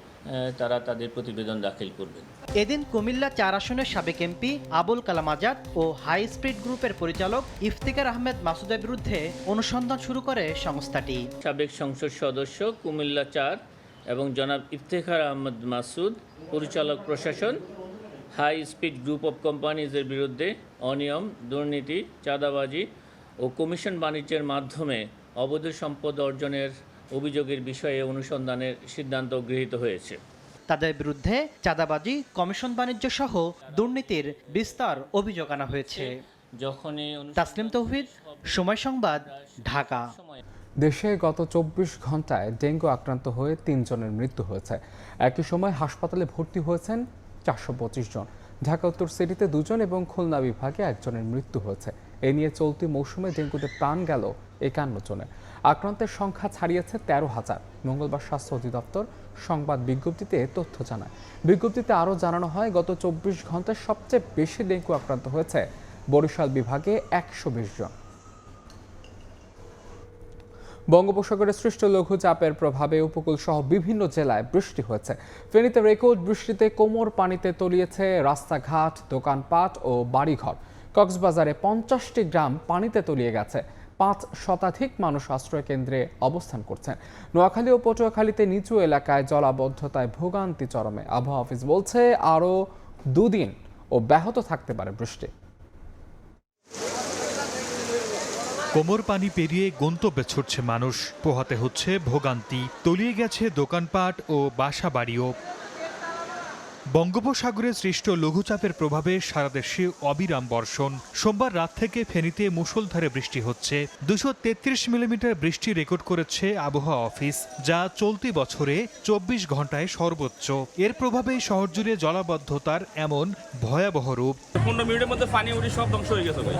তারা তাদের প্রতিবেদন দাখিল করবেন। এদিন কুমিল্লা 4 আসনের সাবেক এমপি আবুল কালাম আজাদ ও হাই স্পিড গ্রুপের পরিচালক ইফতিকার আহমেদ মাসুদের বিরুদ্ধে অনুসন্ধান শুরু করে সংস্থাটি। সাবেক সংসদ সদস্য কুমিল্লা 4 এবং জনাব ইফতিখার আহমেদ মাসুদ পরিচালক প্রশাসন হাই স্পিড গ্রুপ অফ কোম্পানিজের বিরুদ্ধে অনিয়ম, দুর্নীতি, চাঁদাবাজি ও কমিশন বাণিজ্যের মাধ্যমে অবৈধ সম্পদ অর্জনের অভিযোগের বিষয়ে অনুসন্ধানের সিদ্ধান্ত গৃহীত হয়েছে। তাদের বিরুদ্ধে চাঁদাবাজি, কমিশন বাণিজ্য সহ দুর্নীতির বিস্তার অভিযোগ আনা হয়েছে। তাসলিম তৌহিদ, সময় সংবাদ, ঢাকা। দেশে গত 24 ঘন্টায় ডেঙ্গু আক্রান্ত হয়ে 3 জনের মৃত্যু হয়েছে। একই সময় হাসপাতালে ভর্তি হয়েছেন 425 জন। ঢাকা উত্তর সিটিতে 2 জন এবং খুলনা বিভাগে 1 জনের মৃত্যু হয়েছে। এ নিয়ে চলতি মৌসুমে ডেঙ্গুতে প্রাণ গেল 51 জনের। আক্রান্তের সংখ্যা ছাড়িয়েছে 13,000। মঙ্গলবার স্বাস্থ্য অধিদপ্তর সংবাদ বিজ্ঞপ্তিতে তথ্য জানায়। বিজ্ঞপ্তিতে আরও জানানো হয়, গত 24 ঘন্টায় সবচেয়ে বেশি ডেঙ্গু আক্রান্ত হয়েছে বরিশাল বিভাগে 120 জন। বঙ্গোপসাগরে সৃষ্ট লঘুচাপের প্রভাবে উপকূল সহ বিভিন্ন জেলায় বৃষ্টি হয়েছে। ফেনীতে রেকর্ড বৃষ্টিতে কোমর পানিতে তলিয়েছে রাস্তাঘাট, দোকানপাট ও বাড়িঘর। কক্সবাজারে 50টি গ্রাম পানিতে তলিয়ে গেছে। 5 শতাধিক মানুষ আশ্রয় কেন্দ্রে অবস্থান করছেন। নোয়াখালী ও পটুয়াখালীতে নিচু এলাকায় জলাবদ্ধতায় ভোগান্তি চরমে। আবহাওয়া অফিস বলছে আরও 2 দিন ব্যাহত থাকতে পারে বৃষ্টি। কোমর পানি পেরিয়ে গন্তব্যে ছুটছে মানুষ, পোহাতে হচ্ছে ভোগান্তি, তলিয়ে গেছে দোকানপাট ও বাসা বাড়িও। বঙ্গোপসাগরে সৃষ্ট লঘুচাপের প্রভাবে সারা দেশে অবিরাম বর্ষণ। সোমবার রাত থেকে ফেনীতে মুষলধারে বৃষ্টি হচ্ছে। 233 মিলিমিটার বৃষ্টি রেকর্ড করেছে আবহাওয়া অফিস, যা চলতি বছরে 24 ঘন্টায় সর্বোচ্চ। এর প্রভাবেই শহরজুড়ে জলাবদ্ধতার এমন ভয়াবহ রূপ। 15 মিনিটের মধ্যে পানি উঠে সব ধ্বংস হয়ে গেছে ভাই।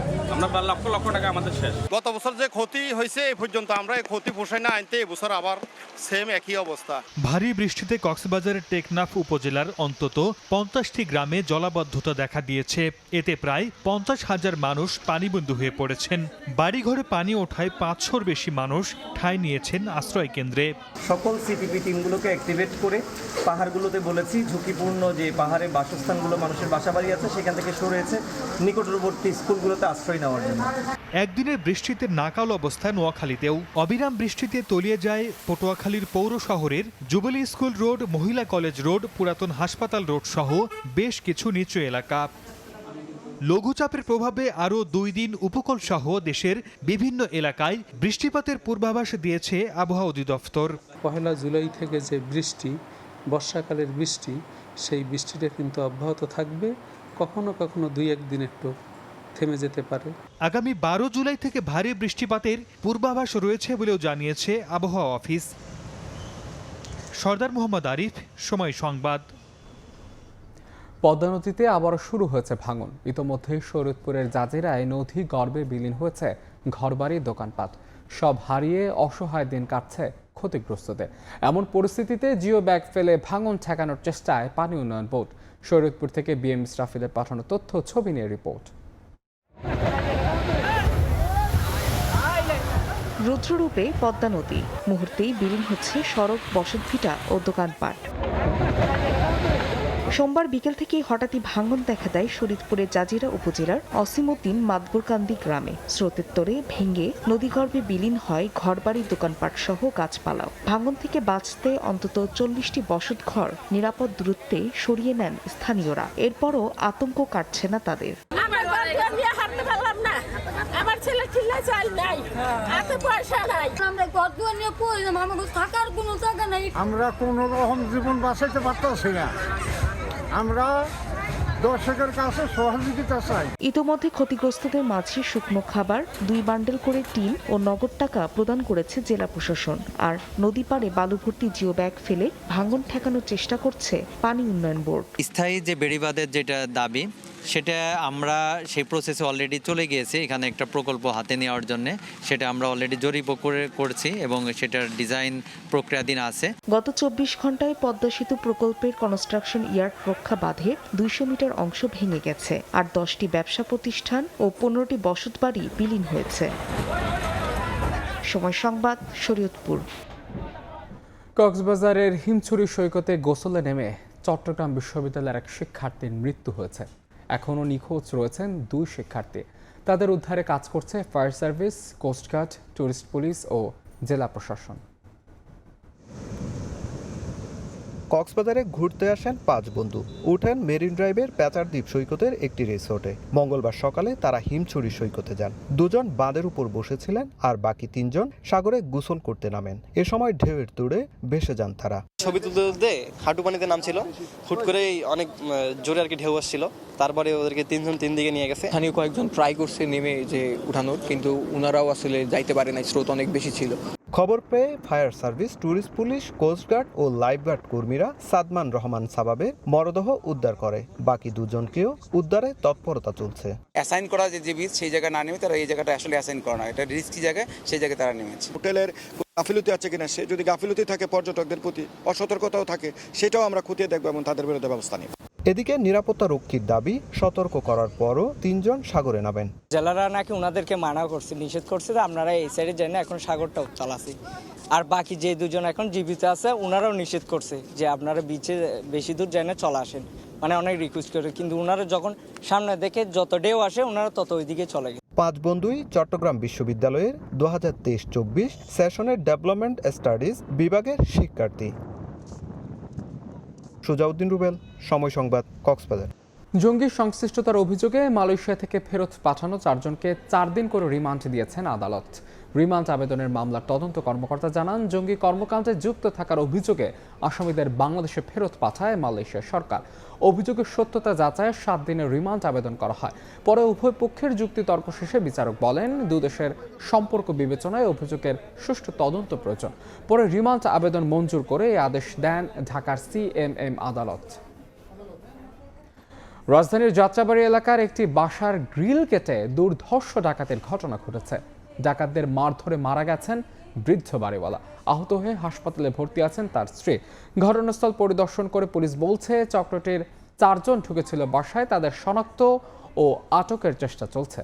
আমরা লক্ষ লক্ষ টাকা আমাদের শেষ। গত বছর যে ক্ষতি হয়েছে এই পর্যন্ত আমরা এই ক্ষতি পোষায় না আনতে এবছর আবার সেম একই অবস্থা। ভারী বৃষ্টিতে কক্সবাজারের টেকনাফ উপজেলার অন্তত 50টি গ্রামে জলাবদ্ধতা দেখা দিয়েছে। এতে প্রায় 50,000 মানুষ পানিবন্দী হয়ে পড়েছেন। বাড়িঘরে পানি ওঠায় 500-র বেশি মানুষ ঠাঁই নিয়েছেন আশ্রয় কেন্দ্রে। সকল সিপিপি টিমগুলোকে অ্যাক্টিভেট করে পাহাড়গুলোতে বলেছি ঝুঁকিপূর্ণ যে পাহাড়ে বাসস্থানগুলো মানুষের বাসাবাড়ি আছে সেখান থেকে সরেছে নিকটবর্তী স্কুলগুলোতে আশ্রয় নেওয়ার জন্য। একদিনের বৃষ্টিতে নাকাল অবস্থা নোয়াখালীতেও। অবিরাম বৃষ্টিতে তলিয়ে যায় পটুয়াখালীর পৌর শহরের জুবিলি স্কুল রোড, মহিলা কলেজ রোড, পুরাতন হাসপাতাল রোড সহ বেশ কিছু নিচু এলাকা। লঘুচাপের প্রভাবে আরও 2 দিন উপকূল সহ দেশের বিভিন্ন এলাকায় বৃষ্টিপাতের পূর্বাভাস দিয়েছে আবহাওয়া অধিদপ্তর। 1 জুলাই থেকে যে বৃষ্টি, বর্ষাকালের বৃষ্টি, সেই বৃষ্টিটা কিন্তু অব্যাহত থাকবে। কখনো কখনো 2-1 দিন একটু থেমে যেতে পারে। আগামী 12 জুলাই থেকে ভারী বৃষ্টিপাতের পূর্বাভাস রয়েছে বলেও জানিয়েছে আবহাওয়া অফিস। সরদার মোহাম্মদ আরিফ, সময় সংবাদ। পদ্মা নদীতে আবারও শুরু হয়েছে ভাঙন। ইতোমধ্যে শরীয়তপুরের জাজিরায় নদী গর্ভে বিলীন হয়েছে ঘরবাড়ি, দোকানপাট। সব হারিয়ে অসহায় দিন কাটছে ক্ষতিগ্রস্তদের। এমন পরিস্থিতিতে জিও ব্যাগ ফেলে ভাঙন ঠেকানোর চেষ্টায় পানি উন্নয়ন বোর্ড। শরীয়তপুর থেকে বিএম ইসরাফিলের পাঠানো তথ্য, ছবি নিয়ে রিপোর্ট। রুদ্ররূপে পদ্মা নদী, মুহূর্তেই বিলীন হচ্ছে সড়ক, বসতভিটা ও দোকানপাট। সোমবার বিকেল থেকে হঠাৎই ভাঙন দেখা দেয় শরীয়তপুরের জাজিরা উপজেলার অসীমউদ্দিন মাদবুরকান্দি গ্রামে। স্রোতের তোড়ে ভেঙে নদীগর্ভে বিলীন হয় ঘরবাড়ি, দোকানপাট সহ গাছপালাও। ভাঙন থেকে বাঁচতে অন্তত 40টি বসতঘর নিরাপদ দূরত্বে সরিয়ে নেন স্থানীয়রা। এরপরও আতঙ্ক কাটছে না তাদের। আমার ছেলে ছিল চাল নাই, এত পয়সা নাই, আমরা কত নিয়ে কইলাম, আমাদের থাকার কোনো জায়গা নাই। আমরা কোন রকম জীবন বাঁচাইতে পারতাছি না। আমরা দর্শকের কাছে সহযোগিতা চাই। ইতোমধ্যে ক্ষতিগ্রস্তদের মাঝে শুকনো খাবার, 2 বান্ডেল করে টিন ও নগদ টাকা প্রদান করেছে জেলা প্রশাসন। আর নদী পাড়ে বালু ভর্তি জিও ব্যাগ ফেলে ভাঙন ঠেকানোর চেষ্টা করছে পানি উন্নয়ন বোর্ড। স্থায়ী যে বেড়িবাঁধের যেটা দাবি, সেটা আমরা সেই প্রসেসে অলরেডি চলে গিয়েছি। এখানে একটা প্রকল্প হাতে নেওয়ার জন্য সেটা আমরা অলরেডি জরিপ করছি এবং সেটার ডিজাইন প্রক্রিয়াধীন আছে। গত 24 ঘন্টায় পদ্মা সেতু প্রকল্পের কনস্ট্রাকশন ইয়ার্ড রক্ষা বাঁধের 200 মিটার অংশ ভেঙে গেছে। আর 10টি ব্যবসা প্রতিষ্ঠান ও 15টি বসতবাড়ি বিলীন হয়েছে। সময় সংবাদ, শরীয়তপুর। কক্সবাজারের হিমছড়ি সৈকতে গোসলে নেমে চট্টগ্রাম বিশ্ববিদ্যালয়ের এক শিক্ষার্থীর মৃত্যু হয়েছে। এখনও নিখোঁজ রয়েছেন 2 শিক্ষার্থী। তাদের উদ্ধারে কাজ করছে fire service, coastguard, tourist police ও জেলা প্রশাসন। কক্সবাজারে ঘুরতে আসেন 5 বন্ধু, উঠেন মেরিন ড্রাইভের প্যাচার দ্বীপ সৈকতের একটি রিসোর্টে। মঙ্গলবার সকালে তারা হিমছড়ি সৈকতে যান। 2 জন বাঁধের উপর বসেছিলেন আর বাকি 3 জন সাগরে গোসল করতে নামেন। এ সময় ঢেউয়ের তোড়ে ভেসে যান তারা। ছবি তুলতে তুলতে হাঁটু পানিতে নামছিল, হুট করে অনেক জোরে আর কি ঢেউ আসছিল। তারপরে ওদেরকে 3 জন 3 দিকে নিয়ে গেছে। স্থানীয় কয়েকজন ট্রাই করছে নেমে যে উঠানোর, কিন্তু ওনারাও আসলে যাইতে পারে না, স্রোত অনেক বেশি ছিল। খবর পেয়ে fire service, tourist police, coastguard ও লাইফগার্ড কর্মীরা সাদমান রহমান সাবাবের মরদেহ উদ্ধার করে। বাকি 2 জনকেও উদ্ধারে তৎপরতা চলছে। অ্যাসাইন করা যে বিচ সেই জায়গায় না নেমে তারা এই জায়গাটা আসলে অ্যাসাইন করা না, এটা রিস্কি জায়গায়, সেই জায়গায় তারা নেমেছে। হোটেলের গাফিলতি আছে কিনা, সে যদি গাফিলতি থাকে, পর্যটকদের প্রতি অসতর্কতাও থাকে, সেটাও আমরা খতিয়ে দেখবো এবং তাদের বিরুদ্ধে ব্যবস্থা নিব। এদিকে নিরাপত্তা রক্ষীর দাবি, সতর্ক করার পরও 3 জন সাগরে নামেন। জেলারা নাকি ওনাদেরকে মানা করছে, নিষেধ করছে যে আপনারা এই সাইডে যান না, এখন সাগরটা চালাছি। আর বাকি যে 2 জন এখন জীবিত আছে ওনারাও নিষেধ করছে যে আপনারা বিচে বেশি দূর যাই না, চলে আসেন, মানে অনেক রিকোয়েস্ট করে। কিন্তু ওনারা যখন সামনে দেখে যত ঢেউ আসে ওনারা তত ওইদিকে চলে গেছে। 5 বন্ধুই চট্টগ্রাম বিশ্ববিদ্যালয়ের 2023-24 সেশনের ডেভেলপমেন্ট স্টাডিজ বিভাগের শিক্ষার্থী। সুজাউদ্দিন রুবেল, সময় সংবাদ, কক্সবাজার। জঙ্গি সংশ্লিষ্টতার অভিযোগে মালয়েশিয়া থেকে ফেরত পাঠানো 4 জনকে 4 দিন করে রিমান্ড দিয়েছেন আদালত। রিমান্ড আবেদনের মামলার তদন্ত কর্মকর্তা জানান, জঙ্গি কর্মকাণ্ডে যুক্ত থাকার অভিযোগে আসামিদের বাংলাদেশে ফেরত পাঠায় মালয়েশিয়া সরকার। অভিযোগের সত্যতা যাচাইয়ে 7 দিনের রিমান্ড আবেদন করা হয়। পরে উভয় পক্ষের যুক্তি তর্ক শেষে বিচারক বলেন, 2 দেশের সম্পর্ক বিবেচনায় অভিযোগের সুষ্ঠু তদন্ত প্রয়োজন। পরে রিমান্ড আবেদন মঞ্জুর করে এই আদেশ দেন ঢাকার সিএমএম আদালত। রাজধানীর যাত্রাবাড়ি এলাকার একটি বাসার গ্রিল কেটে দুর্ধর্ষ ডাকাতের ঘটনা ঘটেছে। ডাকাতদের মারধরে মারা গেছেন বৃদ্ধ বাড়িওয়ালা। আহত হয়ে হাসপাতালে ভর্তি আছেন তার স্ত্রী। ঘটনাস্থল পরিদর্শন করে পুলিশ বলছে, চক্রটির 4 জন ঢুকেছিল বাসায়। তাদের শনাক্ত ও আটকের চেষ্টা চলছে।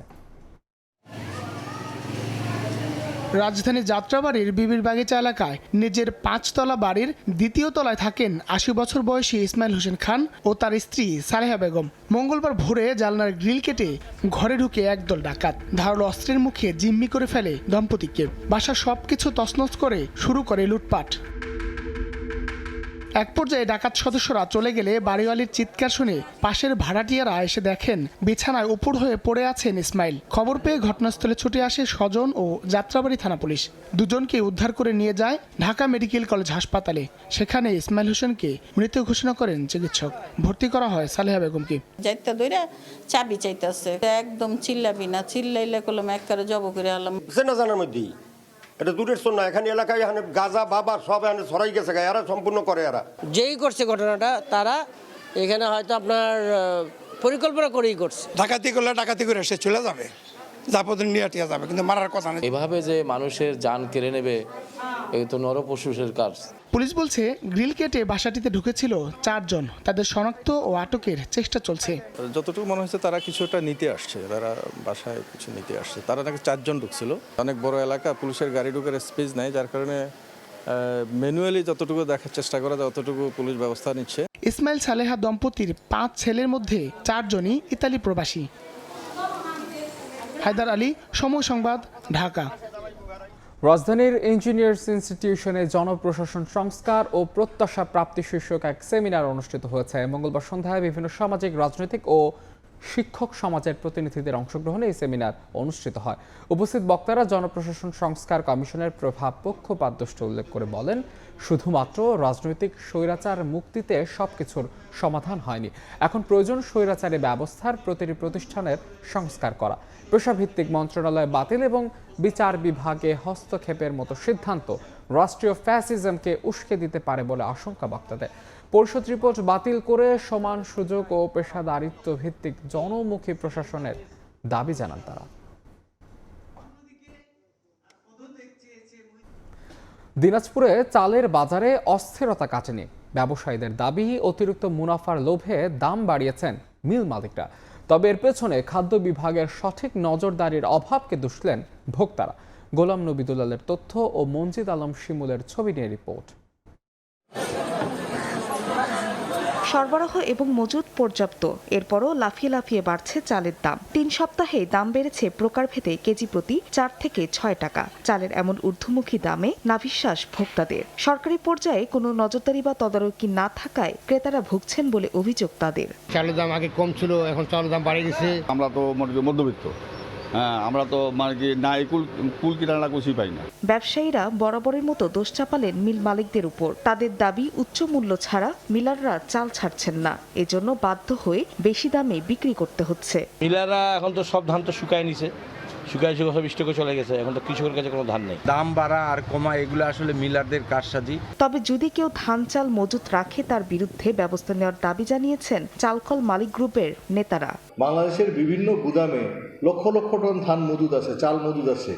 রাজধানী যাত্রাবাড়ির বিবির বাগিচা এলাকায় নিজের 5 তলা বাড়ির 2য় তলায় থাকেন 80 বছর বয়সী ইসমাইল হোসেন খান ও তার স্ত্রী সালেহা বেগম। মঙ্গলবার ভোরে জানলার গ্রিল কেটে ঘরে ঢুকে একদল ডাকাত ধারালো অস্ত্রের মুখে জিম্মি করে ফেলে দম্পতিকে। বাসার সবকিছু তছনছ করে শুরু করে লুটপাট। এক পর্যায়ে ডাকাত সদস্যরা চলে গেলে বাড়িওয়ালির চিৎকার শুনে পাশের ভাড়াটিয়ারা এসে দেখেন বিছানায় উপর হয়ে পড়ে আছেন ইসমাইল। খবর পেয়ে ঘটনাস্থলে ছুটে আসে স্বজন ও যাত্রাবাড়ি থানা পুলিশ। 2 জনকে উদ্ধার করে নিয়ে যায় ঢাকা মেডিকেল কলেজ হাসপাতালে। সেখানে ইসমাইল হোসেনকে মৃত ঘোষণা করেন চিকিৎসক। ভর্তি করা হয় সালেহা বেগমকে। যাইতে ধরে চাবি চাইতেছে, একদম চিল্লাবি না, চিল্লাইলে কলম একবারে জব করে আলাম। সেনা জানার মধ্যেই এটা দূরের শোন না, এখানে এলাকায় এখানে গাজা বাবা সব এখানে ছড়াই গেছে, এরা সম্পূর্ণ করে। এরা যেই করছে ঘটনাটা, তারা এখানে হয়তো আপনার পরিকল্পনা করেই করছে। ডাকাতি করলে ডাকাতি করে সে চলে যাবে, যাপদ নিয়ে টিয়া যাবে, কিন্তু মারার কথা নেই। এভাবে যে মানুষের জান কেড়ে নেবে, এই তো নরপশুষের কাজ। পুলিশ বলছে, গ্রিল কেটে বাসাটিতে ঢুকেছিল 4 জন। তাদের শনাক্ত ও আটকের চেষ্টা চলছে। যতটুকু মনে হচ্ছে তারা কিছু একটা নিতে আসছে, তারা বাসায় কিছু নিতে আসছে। তারা নাকি 4 জন ঢুকছিল। অনেক বড় এলাকা, পুলিশের গাড়ি ঢুকার স্পেস নাই, যার কারণে ম্যানুয়ালি যতটুকু দেখার চেষ্টা করা যায় ততটুকু পুলিশ ব্যবস্থা নিচ্ছে। ইসমাইল সালেহা দম্পতির 5 ছেলের মধ্যে 4 জনই ইতালি প্রবাসী। হায়দার আলী, সময় সংবাদ, ঢাকা। রাজধানীর ইঞ্জিনিয়ার্স ইনস্টিটিউশনে জনপ্রশাসন সংস্কার ও প্রত্যাশা প্রাপ্তি শীর্ষক এক সেমিনার অনুষ্ঠিত হয়েছে। মঙ্গলবার সন্ধ্যায় বিভিন্ন সামাজিক, রাজনৈতিক ও শিক্ষক সমাজের প্রতিনিধিদের অংশগ্রহণে এই সেমিনার অনুষ্ঠিত হয়। উপস্থিত বক্তারা জনপ্রশাসন সংস্কার কমিশনের প্রভাব পক্ষপাতদুষ্ট উল্লেখ করে বলেন, শুধুমাত্র রাজনৈতিক স্বৈরাচার মুক্তিতে সবকিছুর সমাধান হয়নি। এখন প্রয়োজন স্বৈরাচারী ব্যবস্থার প্রতিটি প্রতিষ্ঠানের সংস্কার করা। পেশাভিত্তিক মন্ত্রণালয় বাতিল এবং বিচার বিভাগে হস্তক্ষেপের মতো সিদ্ধান্ত রাষ্ট্রীয় ফ্যাসিজমকে উস্কে দিতে পারে বলে আশঙ্কা বক্তাদের। পরিষদ রিপোর্ট বাতিল করে সমান সুযোগ ও পেশাদারিত্ব ভিত্তিক জনমুখী প্রশাসনের দাবি জানান তারা। দিনাজপুরে চালের বাজারে অস্থিরতা কাটেনি। ব্যবসায়ীদের দাবি, অতিরিক্ত মুনাফার লোভে দাম বাড়িয়েছেন মিল মালিকরা। তবে এর পেছনে খাদ্য বিভাগের সঠিক নজরদারির অভাবকে দুষলেন ভোক্তারা। গোলাম নবী দুলালের তথ্য ও মঞ্জিদ আলম শিমুলের ছবি নিয়ে রিপোর্ট। সরবরাহ এবং মজুদ পর্যাপ্ত, এরপরও লাফিয়ে লাফিয়ে বাড়ছে চালের দাম। ৩ সপ্তাহে দাম বেড়েছে প্রকারভেদে কেজি প্রতি ৪ থেকে ৬ টাকা। চালের এমন ঊর্ধ্বমুখী দামে নাভিশ্বাস ভোক্তাদের। সরকারি পর্যায়ে কোনো নজরদারি বা তদারকি না থাকায় ক্রেতারা ভুগছেন বলে অভিযোগ তাদের। চালের দাম আগে কম ছিল, এখন চালের দাম বাড়িয়ে গেছে। আমরা তো মধ্যবিত্ত, আমরা তো মানে কি না কুল কিনারা কুচি পাই না। ব্যবসায়ীরা বরাবরের মতো দোষ চাপালেন মিল মালিকদের উপর। তাদের দাবি উচ্চ মূল্য ছাড়া মিলাররা চাল ছাড়ছেন না, এজন্য বাধ্য হয়ে বেশি দামে বিক্রি করতে হচ্ছে। মিলাররা এখন তো সব ধান তো শুকায় নিছে, শুকায় সব স্টকে চলে গেছে, এখন তো কৃষকের কাছে কোনো ধান নেই। দাম বাড়া আর কমা এগুলো আসলে মিলারদের কারসাজি। তবে যদি কেউ ধান চাল মজুত রাখে তার বিরুদ্ধে ব্যবস্থা নেওয়ার দাবি জানিয়েছেন চালকল মালিক গ্রুপের নেতারা। বাংলাদেশের বিভিন্ন গুদামে লক্ষ লক্ষ টন ধান মজুদ আছে, চাল মজুদ আছে,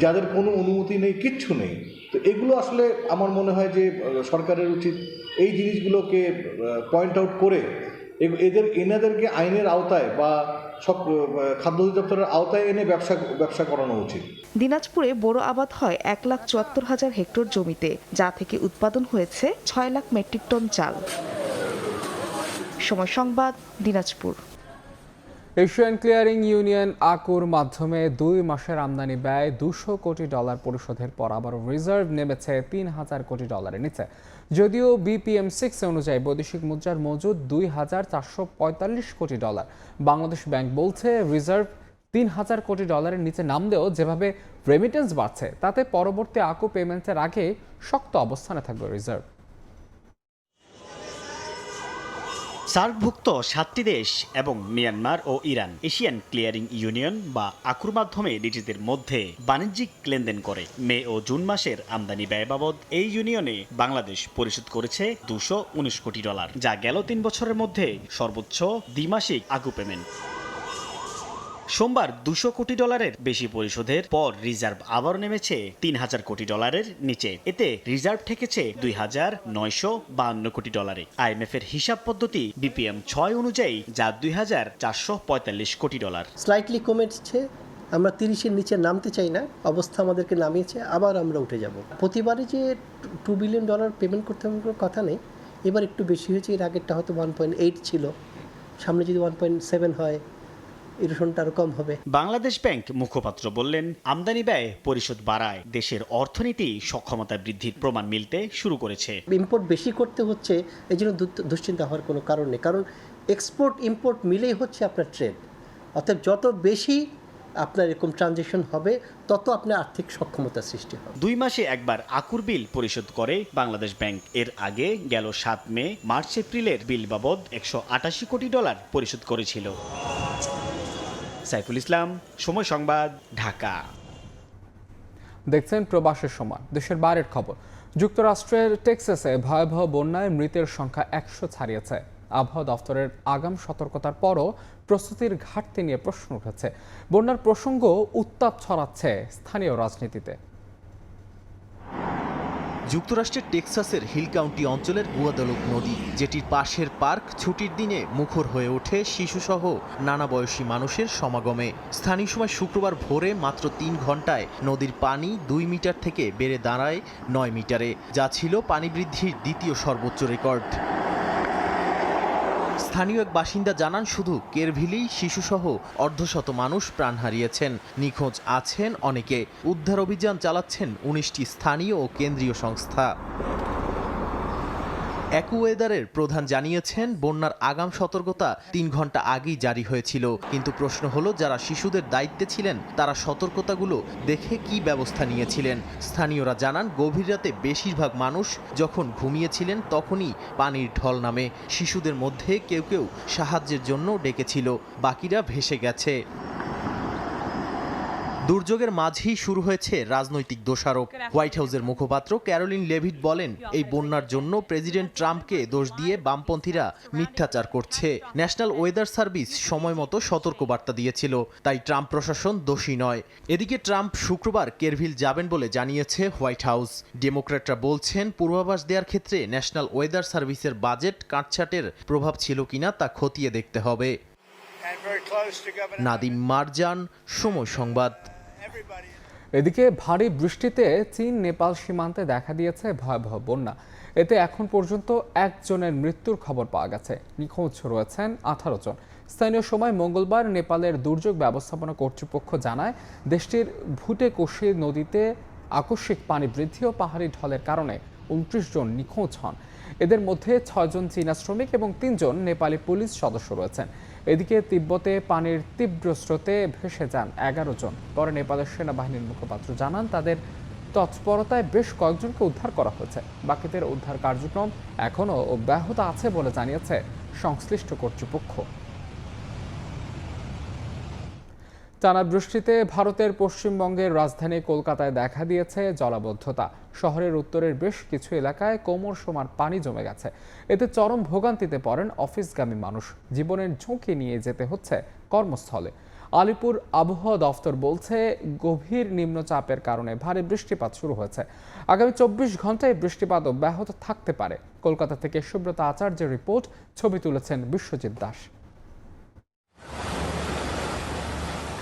যাদের কোনো অনুমতি নেই, কিচ্ছু নেই। তো এগুলো আসলে আমার মনে হয় যে সরকারের উচিত এই জিনিসগুলোকে পয়েন্ট আউট করে এনাদেরকে আইনের আওতায় বা সব খাদ্য অধিদপ্তরের আওতায় এনে ব্যবসা করানো উচিত। দিনাজপুরে বোরো আবাদ হয় 1,74,000 হেক্টর জমিতে, যা থেকে উৎপাদন হয়েছে 6 লাখ মেট্রিক টন চাল। সময় সংবাদ, দিনাজপুর। এশিয়ান ক্লিয়ারিং ইউনিয়ন আকুর মাধ্যমে 2 মাসের আমদানি ব্যয় $200 কোটি পরিশোধের পর আবারও রিজার্ভ নেমেছে $3,000 কোটি নিচে। যদিও BPM6 অনুযায়ী বৈদেশিক মুদ্রার মজুদ $2,445 কোটি। বাংলাদেশ ব্যাংক বলছে রিজার্ভ $3,000 কোটি নিচে নামলেও যেভাবে রেমিটেন্স বাড়ছে তাতে পরবর্তী আকু পেমেন্টের আগে শক্ত অবস্থানে থাকবে রিজার্ভ। সার্কভুক্ত 7টি দেশ এবং মিয়ানমার ও ইরান এশিয়ান ক্লিয়ারিং ইউনিয়ন বা আকুর মাধ্যমে নিজেদের মধ্যে বাণিজ্যিক লেনদেন করে। মে ও জুন মাসের আমদানি ব্যয় বাবদ এই ইউনিয়নে বাংলাদেশ পরিশোধ করেছে $219 কোটি, যা গেল 3 বছরের মধ্যে সর্বোচ্চ দ্বিমাসিক আকু পেমেন্ট। সোমবার $200 কোটি বেশি পরিশোধের পর রিজার্ভ আবার নেমেছে $3,000 কোটি নিচে। এতে রিজার্ভ ঠেকেছে $2,952 কোটি। IMF এর হিসাব পদ্ধতি BPM6 অনুযায়ী যা $2,445 কোটি। স্লাইটলি কমেছে, আমরা 30-এর নিচে নামতে চাই না, অবস্থা আমাদেরকে নামিয়েছে, আবার আমরা উঠে যাব। প্রতিবারই যে $2 বিলিয়ন পেমেন্ট করতে হবে কথা নেই, এবার একটু বেশি হয়েছে। এর আগেরটা হয়তো 1.8 ছিল, সামনে যদি 1.7 হয় ইরোশনটা আরো কম হবে। বাংলাদেশ ব্যাংক মুখপাত্র বললেন, আমদানি ব্যয় পরিশোধ বাড়ায় দেশের অর্থনীতি সক্ষমতা বৃদ্ধির প্রমাণ মিলতে শুরু করেছে। ইম্পোর্ট বেশি করতে হচ্ছে, এই জন্য দুশ্চিন্তা হওয়ার কোনো কারণ নেই, কারণ এক্সপোর্ট ইম্পোর্ট মিলেই হচ্ছে আপনার ট্রেড। অর্থাৎ যত বেশি আপনার এরকম ট্রানজ্যাকশন হবে তত আপনার আর্থিক সক্ষমতা সৃষ্টি হবে। 2 মাসে একবার আকুর বিল পরিশোধ করে বাংলাদেশ ব্যাংক। এর আগে গেল 7 মে, মার্চ, এপ্রিলের বিল বাবদ $188 কোটি পরিশোধ করেছিল। সাইফুল ইসলাম, সময় সংবাদ, ঢাকা। দেখছেন প্রবাসের সময়। দেশের বাইরের খবর। যুক্তরাষ্ট্রের টেক্সাসে ভয়াবহ বন্যায় মৃতের সংখ্যা 100 ছাড়িয়েছে। আবহাওয়া দফতরের আগাম সতর্কতার পরও প্রস্তুতির ঘাটতি নিয়ে প্রশ্ন উঠেছে। বন্যার প্রসঙ্গ উত্তাপ ছড়াচ্ছে স্থানীয় রাজনীতিতে। যুক্তরাষ্ট্রের টেক্সাসের হিল কাউন্টি অঞ্চলের গুয়াদালুপ নদী, যেটির পাশের পার্ক ছুটির দিনে মুখর হয়ে ওঠে শিশুসহ নানা বয়সী মানুষের সমাগমে। স্থানীয় সময় শুক্রবার ভোরে মাত্র 3 ঘন্টায় নদীর পানি 2 মিটার থেকে বেড়ে দাঁড়ায় 9 মিটারে, যা ছিল পানি বৃদ্ধির দ্বিতীয় সর্বোচ্চ রেকর্ড। স্থানীয় এক বাসিন্দা জানান, শুধু কেরভিলি শিশুসহ অর্ধশত মানুষ প্রাণ হারিয়েছেন, নিখোঁজ আছেন অনেকে। উদ্ধার অভিযান চালাচ্ছেন 19টি স্থানীয় ও কেন্দ্রীয় সংস্থা। অ্যাকুওয়েদারের প্রধান জানিয়েছেন, বন্যার আগাম সতর্কতা 3 ঘন্টা আগেই জারি হয়েছিল, কিন্তু প্রশ্ন হলো যারা শিশুদের দায়িত্বে ছিলেন তারা সতর্কতাগুলো দেখে কি ব্যবস্থা নিয়েছিলেন। স্থানীয়রা জানান, গভীর রাতে বেশিরভাগ মানুষ যখন ঘুমিয়েছিলেন তখনই পানির ঢল নামে। শিশুদের মধ্যে কেউ কেউ সাহায্যের জন্য ডেকেছিল, বাকিরা ভেসে গেছে। দুর্যোগের মাঝেই শুরু হয়েছে রাজনৈতিক দোষারোপ। হোয়াইট হাউসের মুখপাত্র ক্যারোলিন লেভিট বলেন, এই বন্যার জন্য প্রেসিডেন্ট ট্রাম্পকে দোষ দিয়ে বামপন্থীরা মিথ্যাচার করছে। ন্যাশনাল ওয়েদার সার্ভিস সময়মতো সতর্কবার্তা দিয়েছিল, তাই ট্রাম্প প্রশাসন দোষী নয়। এদিকে ট্রাম্প শুক্রবার কেরভিল যাবেন বলে জানিয়েছে হোয়াইট হাউস। ডেমোক্র্যাটরা বলছেন, পূর্বাভাস দেওয়ার ক্ষেত্রে ন্যাশনাল ওয়েদার সার্ভিসের বাজেট কাটছাটের প্রভাব ছিল কিনা তা খতিয়ে দেখতে হবে। নাদিম মারজান, সময় সংবাদ। এদিকে ভারী বৃষ্টিতে চীন নেপাল সীমান্তে দেখা দিয়েছে ভয়াবহ বন্যা। এতে এখন পর্যন্ত একজনের মৃত্যুর খবর পাওয়া গেছে। নিখোঁজ রয়েছেন 18 জন। স্থানীয় সময় মঙ্গলবার নেপালের দুর্যোগ ব্যবস্থাপনা কর্তৃপক্ষ জানায়, দেশটির ভুটেকোশি নদীতে আকস্মিক পানি বৃদ্ধি ও পাহাড়ি ঢলের কারণে 29 জন নিখোঁজ হন। এদের মধ্যে 6 জন চীনা শ্রমিক এবং 3 জন নেপালি পুলিশ সদস্য রয়েছেন। এদিকে তিব্বতে পানির তীব্র স্রোতে ভেসে যান 11 জন। পরে নেপালের সেনাবাহিনীর মুখপাত্র জানান, তাদের তৎপরতায় বেশ কয়েকজনকে উদ্ধার করা হয়েছে। বাকিদের উদ্ধার কার্যক্রম এখনও অব্যাহত আছে বলে জানিয়েছে সংশ্লিষ্ট কর্তৃপক্ষ। টানা বৃষ্টিতে ভারতের পশ্চিমবঙ্গের রাজধানী কলকাতায় দেখা দিয়েছে জলাবদ্ধতা। শহরের উত্তরের বেশ কিছু এলাকায় কোমর সমান পানি জমে গেছে। এতে চরম ভোগান্তিতে পড়েন অফিসগামী মানুষ। জীবনের ঝুঁকি নিয়ে যেতে হচ্ছে কর্মস্থলে। আলিপুর আবহাওয়া দফতর বলছে, গভীর নিম্নচাপের কারণে ভারী বৃষ্টিপাত শুরু হয়েছে। আগামী 24 ঘন্টায় বৃষ্টিপাত অব্যাহত থাকতে পারে। কলকাতা থেকে সুব্রত আচার্যের রিপোর্ট, ছবি তুলেছেন বিশ্বজিৎ দাস।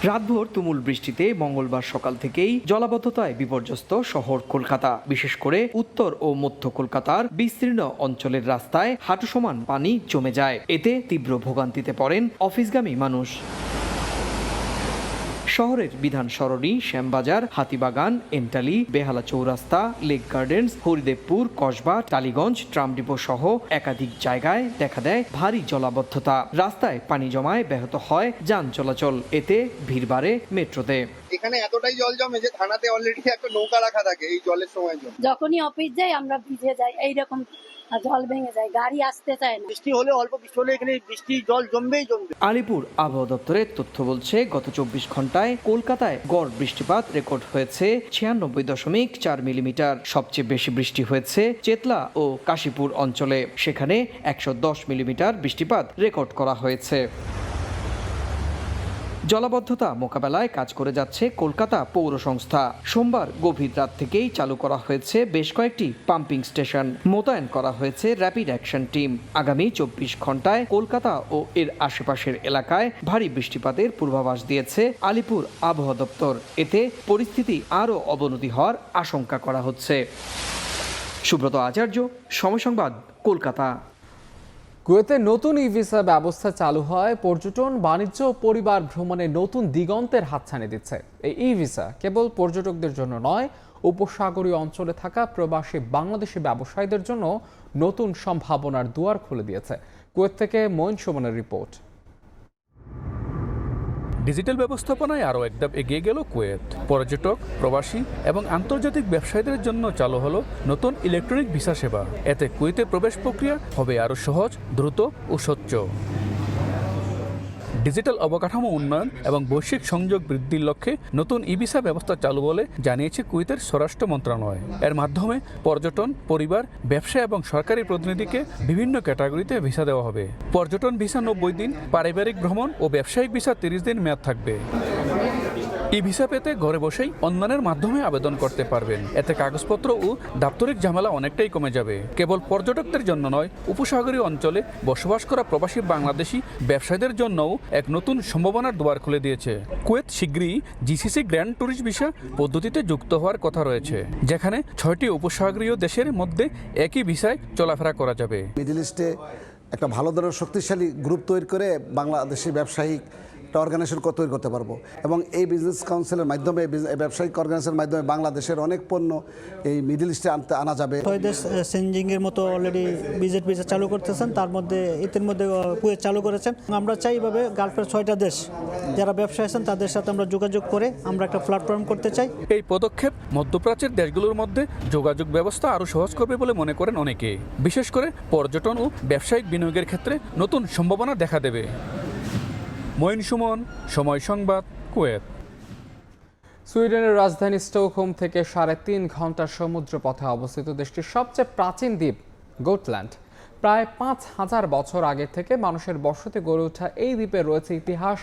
রাতভর তুমুল বৃষ্টিতে মঙ্গলবার সকাল থেকেই জলাবদ্ধতায় বিপর্যস্ত শহর কলকাতা। বিশেষ করে উত্তর ও মধ্য কলকাতার বিস্তীর্ণ অঞ্চলের রাস্তায় হাঁটু সমান পানি জমে যায়। এতে তীব্র ভোগান্তিতে পড়েন অফিসগামী মানুষ। শহরের বিধান সরণি, শ্যামবাজার, হাতিবাগান, এন্টালি, বেহালা চৌরাস্তা, লেক গার্ডেন্স, হরিদেবপুর, কসবা, টালিগঞ্জ, ট্রামডিপো সহ একাধিক জায়গায় দেখা দেয় ভারী জলাবদ্ধতা। রাস্তায় পানি জমায় ব্যাহত হয় যান চলাচল। এতে ভিড় বাড়ে মেট্রোতে। এখানে এতটাই জল জমে যে থানাতে অলরেডি একটা নৌকা রাখা থাকে এই জলের সময়। যখনই অফিস যাই আমরা ভিজে যাই, এইরকম জল ভেঙে যায়, গাড়ি আসতে চায় না। বৃষ্টি হলে অল্প বৃষ্টি হলে এখানে বৃষ্টি জল জমবে। আলিপুর আবহাওয়া দপ্তরের তথ্য বলছে, গত 24 ঘন্টায় কলকাতায় গড় বৃষ্টিপাত রেকর্ড হয়েছে 96.4 মিলিমিটার। সবচেয়ে বেশি বৃষ্টি হয়েছে চেতলা ও কাশীপুর অঞ্চলে। সেখানে 110 মিলিমিটার বৃষ্টিপাত রেকর্ড করা হয়েছে। জলাবদ্ধতা মোকাবেলায় কাজ করে যাচ্ছে কলকাতা পৌর সংস্থা। সোমবার গভীর রাত থেকেই চালু করা হয়েছে বেশ কয়েকটি পাম্পিং স্টেশন। মোতায়েন করা হয়েছে র্যাপিড অ্যাকশন টিম। আগামী 24 ঘন্টায় কলকাতা ও এর আশেপাশের এলাকায় ভারী বৃষ্টিপাতের পূর্বাভাস দিয়েছে আলিপুর আবহাওয়া দপ্তর। এতে পরিস্থিতি আরও অবনতি হওয়ার আশঙ্কা করা হচ্ছে। সুব্রত আচার্য, সময় সংবাদ, কলকাতা। কুয়েতে নতুন ই ভিসা ব্যবস্থা চালু হয় পর্যটন, বাণিজ্য ও পরিবার ভ্রমণে নতুন দিগন্তের হাতছানি দিচ্ছে। এই ই ভিসা কেবল পর্যটকদের জন্য নয়, উপসাগরীয় অঞ্চলে থাকা প্রবাসী বাংলাদেশি ব্যবসায়ীদের জন্য নতুন সম্ভাবনার দুয়ার খুলে দিয়েছে। কুয়েত থেকে মঈন সুমনের রিপোর্ট। ডিজিটাল ব্যবস্থাপনায় আরও একধাপ এগিয়ে গেল কুয়েত। পর্যটক, প্রবাসী এবং আন্তর্জাতিক ব্যবসায়ীদের জন্য চালু হলো নতুন ইলেকট্রনিক ভিসা সেবা। এতে কুয়েতে প্রবেশ প্রক্রিয়া হবে আরও সহজ, দ্রুত ও স্বচ্ছ। ডিজিটাল অবকাঠামো উন্নয়ন এবং বৈশ্বিক সংযোগ বৃদ্ধির লক্ষ্যে নতুন ই ভিসা ব্যবস্থা চালু বলে জানিয়েছে কুয়েতের স্বরাষ্ট্র মন্ত্রণালয়। এর মাধ্যমে পর্যটন, পরিবার, ব্যবসা এবং সরকারি প্রতিনিধিকে বিভিন্ন ক্যাটাগরিতে ভিসা দেওয়া হবে। পর্যটন ভিসা 90 দিন, পারিবারিক ভ্রমণ ও ব্যবসায়িক ভিসা 30 দিন মেয়াদ থাকবে। ই ভিসা পেতে ঘরে বসেই অনলাইনের মাধ্যমে আবেদন করতে পারবেন। এতে কাগজপত্র ও দাপ্তরিক ঝামেলা অনেকটাই কমে যাবে। কেবল পর্যটকদের জন্য নয়, উপসাগরীয় অঞ্চলে বসবাস করা প্রবাসী বাংলাদেশি ব্যবসায়ীদের জন্যও এক নতুন সম্ভাবনার দুয়ার খুলে দিয়েছে। কুয়েত শীঘ্রই জিসিসি গ্র্যান্ড ট্যুরিস্ট ভিসা পদ্ধতিতে যুক্ত হওয়ার কথা রয়েছে, যেখানে 6টি উপসাগরীয় দেশের মধ্যে একই ভিসায় চলাফেরা করা যাবে। মিডল ইস্টে একটা ভালো ধরনের শক্তিশালী গ্রুপ তৈরি করে বাংলাদেশি ব্যবসায়িক একটা অর্গানাইজেশন তৈরি করতে পারবো এবং এই বিজনেস কাউন্সিলের মাধ্যমে, ব্যবসায়িক অর্গানাইজেশনের মাধ্যমে বাংলাদেশের অনেক পণ্য এই মিডল ইস্টে আনা যাবে। 6 দেশ সেনজিংয়ের মতো অলরেডি ভিজিট ভিসা চালু করতেছেন, তার মধ্যে এর মধ্যে কুয়েত চালু করেছেন। আমরা চাই এইভাবে গালফের 6টা দেশ যারা ব্যবসায়ী আছেন তাদের সাথে আমরা যোগাযোগ করে আমরা একটা প্ল্যাটফর্ম করতে চাই। এই পদক্ষেপ মধ্যপ্রাচ্যের দেশগুলোর মধ্যে যোগাযোগ ব্যবস্থা আরও সহজ করবে বলে মনে করেন অনেকে। বিশেষ করে পর্যটন ও ব্যবসায়িক বিনিয়োগের ক্ষেত্রে নতুন সম্ভাবনা দেখা দেবে। মঈন সুমন, সময় সংবাদ, কুয়েত। সুইডেনের রাজধানী স্টকহোম থেকে 3.5 ঘন্টার সমুদ্র পথে অবস্থিত দেশটির সবচেয়ে প্রাচীন দ্বীপ গোটল্যান্ড। প্রায় 5000 বছর আগে থেকে মানুষের বসতি গড়ে ওঠা এই দ্বীপে রয়েছে ইতিহাস,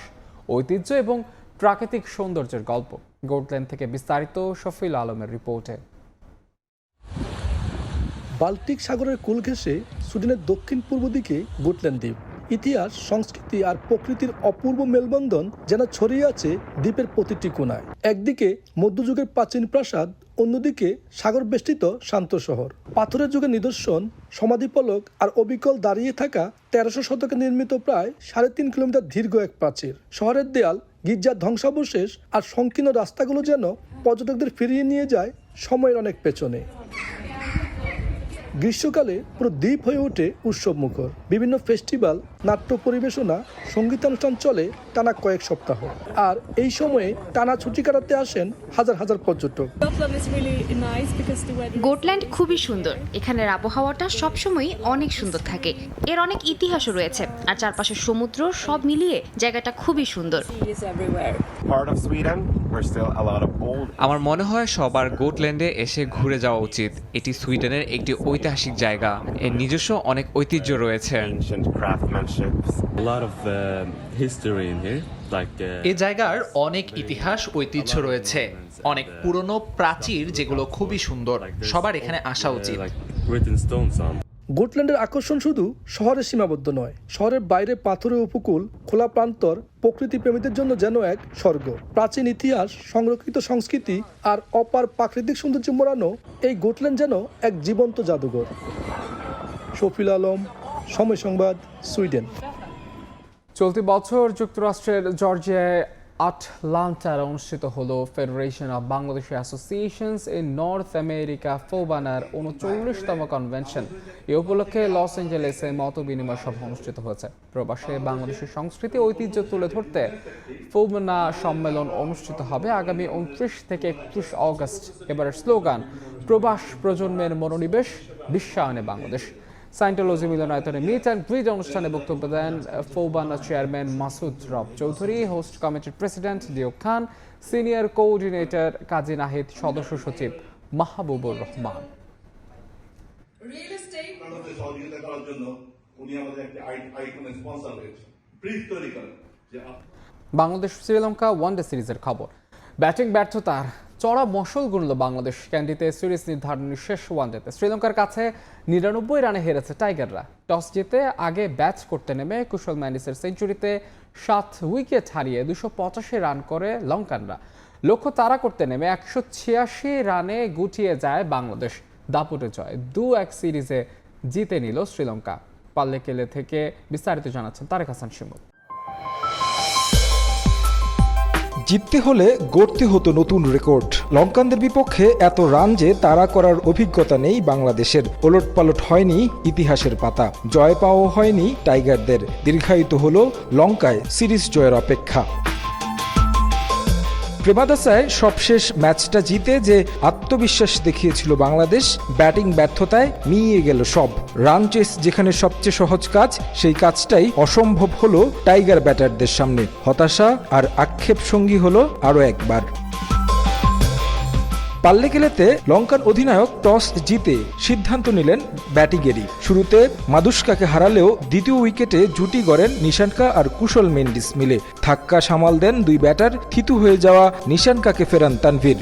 ঐতিহ্য এবং প্রাকৃতিক সৌন্দর্যের গল্প। গোটল্যান্ড থেকে বিস্তারিত শফিল আলমের রিপোর্টে। বাল্টিক সাগরের কূল ঘেঁষে সুইডেনের দক্ষিণ পূর্ব দিকে গোটল্যান্ড দ্বীপ। ইতিহাস, সংস্কৃতি আর প্রকৃতির অপূর্ব মেলবন্ধন যেন ছড়িয়ে আছে দ্বীপের প্রতিটি কোণায়। একদিকে মধ্যযুগের প্রাচীন প্রাসাদ, অন্যদিকে সাগর বেষ্টিত শান্ত শহর। পাথরের যুগের নিদর্শন, সমাধিপলক আর অবিকল দাঁড়িয়ে থাকা 1300 শতকে নির্মিত প্রায় 3.5 কিলোমিটার দীর্ঘ এক প্রাচীর। শহরের দেয়াল, গির্জার ধ্বংসাবশেষ আর সংকীর্ণ রাস্তাগুলো যেন পর্যটকদের ফিরিয়ে নিয়ে যায় সময়ের অনেক পেছনে। গ্রীষ্মকালে পুরো দ্বীপ হয়ে ওঠে উৎসব মুখর। বিভিন্ন ফেস্টিভ্যাল, নাট্য পরিবেশনা, সঙ্গীতানুষ্ঠান চলে টানা কয়েক সপ্তাহ। আর এই সময়ে টানা ছুটি কাটাতে আসেন হাজার হাজার পর্যটক। গোটল্যান্ড খুবই সুন্দর। এখানের আবহাওয়াটা সবসময় অনেক সুন্দর থাকে। এর অনেক ইতিহাসও রয়েছে, আর চারপাশে সমুদ্র, সব মিলিয়ে জায়গাটা খুবই সুন্দর। আমার মনে হয় সবার গোটল্যান্ডে এসে ঘুরে যাওয়া উচিত। এটি সুইডেনের একটি ঐতিহাসিক জায়গা। এর নিজস্ব অনেক ঐতিহ্য রয়েছে। এ জায়গার অনেক ইতিহাস, ঐতিহ্য রয়েছে, অনেক পুরনো প্রাচীর যেগুলো খুবই সুন্দর। সবার এখানে আসা উচিত। গোটল্যান্ডের আকর্ষণ শুধু শহরে সীমাবদ্ধ নয়। শহরের বাইরে পাথুরে উপকূল, খোলা প্রান্তর প্রকৃতি প্রেমীদের জন্য যেন এক স্বর্গ। প্রাচীন ইতিহাস, সংরক্ষিত সংস্কৃতি আর অপার প্রাকৃতিক সৌন্দর্য মোড়ানো এই গোটল্যান্ড যেন এক জীবন্ত জাদুঘর। শফিল আলম, সময় সংবাদ, সুইডেন। চলতি বছর যুক্তরাষ্ট্রের জর্জিয়ায় আটলান্টায় অনুষ্ঠিত হলো federation of Bangladesh associations in North America ফোবানার 39তম কনভেনশন। এ উপলক্ষে লস অ্যাঞ্জেলেসে মত বিনিময় সভা অনুষ্ঠিত হয়েছে। প্রবাসে বাংলাদেশের সংস্কৃতি ঐতিহ্য তুলে ধরতে ফোবানা সম্মেলন অনুষ্ঠিত হবে আগামী 29 থেকে 31 অগস্ট। এবারের স্লোগান, প্রবাস প্রজন্মের মনোনিবেশ, বিশ্বায়নে বাংলাদেশ। সায়েন্টোলজি মিলনায়তনে মিট অ্যান্ড গ্রিট অনুষ্ঠানে বক্তব্য দেন ফোবানা চেয়ারম্যান মাসুদ রব চৌধুরী, হোস্ট কমিটির প্রেসিডেন্ট দিওক খান, সিনিয়র কোঅর্ডিনেটর কাজী নাহিদ, সদস্য সচিব মাহবুবুর রহমান। বাংলাদেশ শ্রীলঙ্কা ওয়ানডে সিরিজের খবর। ব্যাটিং ব্যর্থতার চড়া মশল গুনল বাংলাদেশ। ক্যান্ডিতে সিরিজ নির্ধারণী শেষ ওয়ানডেতে শ্রীলঙ্কার কাছে 99 রানে হেরেছে টাইগাররা। টস জিতে আগে ব্যাট করতে নেমে কুশল ম্যান্ডিসের সেঞ্চুরিতে 7 উইকেট হারিয়ে 285 রান করে লঙ্কানরা। লক্ষ্য তাড়া করতে নেমে 186 রানে গুটিয়ে যায় বাংলাদেশ। দাপুটে জয়, 2-1 সিরিজে জিতে নিল শ্রীলঙ্কা। পাল্লেকেলে থেকে বিস্তারিত জানাচ্ছেন তারেক হাসান শিমুল। জিততে হলে গড়তে হতো নতুন রেকর্ড। লঙ্কানদের বিপক্ষে এত রান যে তাড়া করার অভিজ্ঞতা নেই বাংলাদেশের। ওলটপালট হয়নি ইতিহাসের পাতা, জয় পাওয়া হয়নি টাইগারদের। দীর্ঘায়িত হলো লঙ্কায় সিরিজ জয়ের অপেক্ষা। প্রেমাদাসায় সবশেষ ম্যাচটা জিতে যে আত্মবিশ্বাস দেখিয়েছিল বাংলাদেশ, ব্যাটিং ব্যর্থতায় মিইয়ে গেল সব। রান চেস যেখানে সবচেয়ে সহজ কাজ, সেই কাজটাই অসম্ভব হলো টাইগার ব্যাটারদের সামনে। হতাশা আর আক্ষেপ সঙ্গী হলো আরও একবার। পাল্লেকেলেতে লঙ্কান অধিনায়ক টস জিতে সিদ্ধান্ত নিলেন ব্যাটিংয়েরই। শুরুতে মাদুস্কাকে হারালেও দ্বিতীয় উইকেটে জুটি গড়েন নিশানকা আর কুশল মেন্ডিস মিলে। ধাক্কা সামাল দেন দুই ব্যাটার, থিতু হয়ে যাওয়া নিশানকাকে ফেরান তানভীর।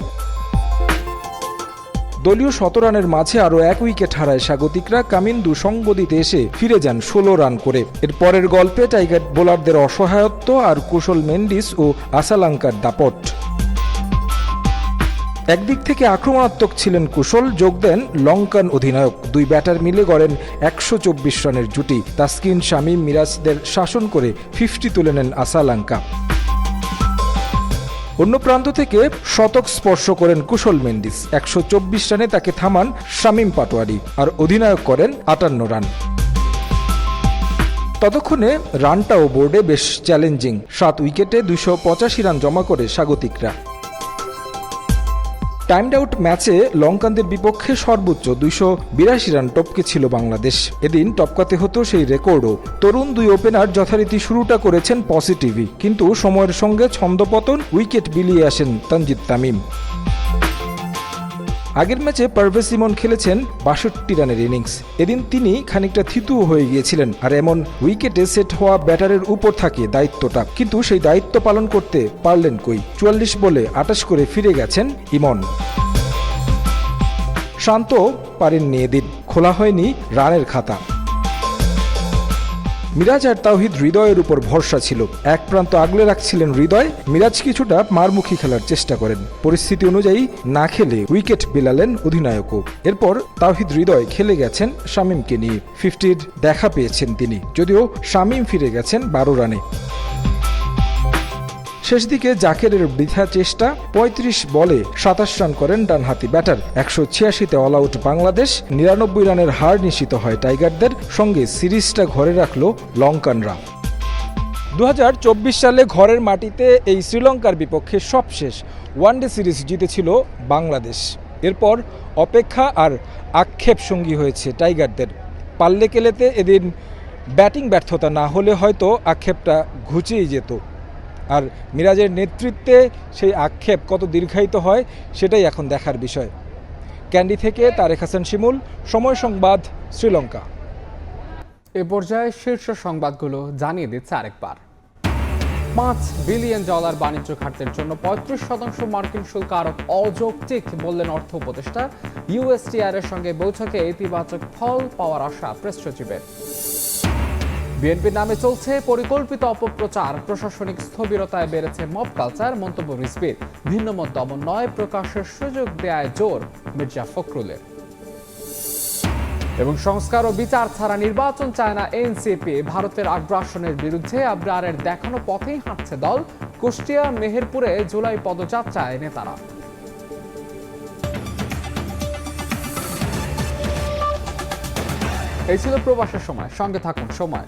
দলীয় 17 রানের মাঝে আরও 1 উইকেট হারায় স্বাগতিকরা। কামিন্দু সঙ্গ দিতে এসে ফিরে যান 16 রান করে। এর পরের গল্পে টাইগার বোলারদের অসহায়ত্ব আর কুশল মেন্ডিস ও আসালাঙ্কার দাপট। একদিক থেকে আক্রমণাত্মক ছিলেন কুশল, যোগ দেন লঙ্কান অধিনায়ক। দুই ব্যাটার মিলে গড়েন 124 রানের জুটি। তাসকিন, শামীম, মিরাজদের শাসন করে 50 তুলে নেন আসালাঙ্কা। অন্য প্রান্ত থেকে শতক স্পর্শ করেন কুশল মেন্ডিস। 124 রানে তাকে থামান শামীম পাটোয়ারি, আর অধিনায়ক করেন 58 রান। ততক্ষণে রানটাও বোর্ডে বেশ চ্যালেঞ্জিং। 7 উইকেটে 285 রান জমা করে স্বাগতিকরা। টাইমড আউট ম্যাচে লঙ্কানদের বিপক্ষে সর্বোচ্চ 282 রান টপকে ছিল বাংলাদেশ। এদিন টপকাতে হতো সেই রেকর্ডও। তরুণ দুই ওপেনার যথারীতি শুরুটা করেছেন পজিটিভই, কিন্তু সময়ের সঙ্গে ছন্দপতন, উইকেট বিলিয়ে আসেন তানজিদ তামিম। আগের ম্যাচে পারভেজ ইমন খেলেছেন 62 রানের ইনিংস। এদিন তিনি খানিকটা থিতু হয়ে গিয়েছিলেন, আর এমন উইকেটে সেট হওয়া ব্যাটারের উপর থাকে দায়িত্বটা। কিন্তু সেই দায়িত্ব পালন করতে পারলেন কই। 44 বলে 28 করে ফিরে গেছেন ইমন। শান্ত পারেননি এদিন, খোলা হয়নি রানের খাতা। মিরাজ আর তাওহিদ হৃদয়ের উপর ভরসা ছিল। এক প্রান্ত আগলে রাখছিলেন হৃদয়, মিরাজ কিছুটা মারমুখী খেলার চেষ্টা করেন। পরিস্থিতি অনুযায়ী না খেলে উইকেট বিলালেন অধিনায়কও। এরপর তাওহিদ হৃদয় খেলে গেছেন শামীমকে নিয়ে। 50-র দেখা পেয়েছেন তিনি, যদিও শামীম ফিরে গেছেন 12 রানে। শেষ দিকে জাকেরের বৃথা চেষ্টা, 35 বলে 27 রান করেন ডানহাতি ব্যাটার। 186-তে অল আউট বাংলাদেশ। 99 রানের হার নিশ্চিত হয় টাইগারদের, সঙ্গে সিরিজটা ঘরে রাখল লঙ্কানরা। 2024 সালে ঘরের মাটিতে এই শ্রীলঙ্কার বিপক্ষে সবশেষ ওয়ানডে সিরিজ জিতেছিল বাংলাদেশ। এরপর অপেক্ষা আর আক্ষেপ সঙ্গী হয়েছে টাইগারদের। পাল্লে কেলেতে এদিন ব্যাটিং ব্যর্থতা না হলে হয়তো আক্ষেপটা ঘুচিয়ে যেত। আর মিরাজের নেতৃত্বে সেই আক্ষেপ কত দীর্ঘায়িত হয় সেটাই এখন দেখার বিষয়। ক্যান্ডি থেকে তারেক হাসান শিমুল, সময় সংবাদ, শ্রীলঙ্কা। এ পর্যায়ে শীর্ষ সংবাদগুলো জানিয়ে দিচ্ছে আরেকবার। $5 বিলিয়ন বাণিজ্য ঘাটতির জন্য 35% মার্কিন শুল্ক আরোপ অযৌক্তিক বললেন অর্থ উপদেষ্টা। ইউএসটিআর এর সঙ্গে বৈঠকে ইতিবাচক ফল পাওয়ার আশা প্রেস সচিবের। বিএনপির নামে চলছে পরিকল্পিত অপপ্রচার, প্রশাসনিক স্থবিরতায় বেড়েছে মব কালচার, মন্তব্য রিজভীর। ভিন্নমত দমন নয়, প্রকাশের সুযোগ দেয়ায় জোর মির্জা ফখরুলের। এবং সংস্কার ও বিচার ছাড়া নির্বাচন চায় না এনসিপি। ভারতের আগ্রাসনের বিরুদ্ধে আবরারের দেখানো পথেই হাঁটছে দল। কুষ্টিয়া, মেহেরপুরে জুলাই পদযাত্রায় নেতারা। এই ছিল প্রবাসের সময়, সঙ্গে থাকুন সময়।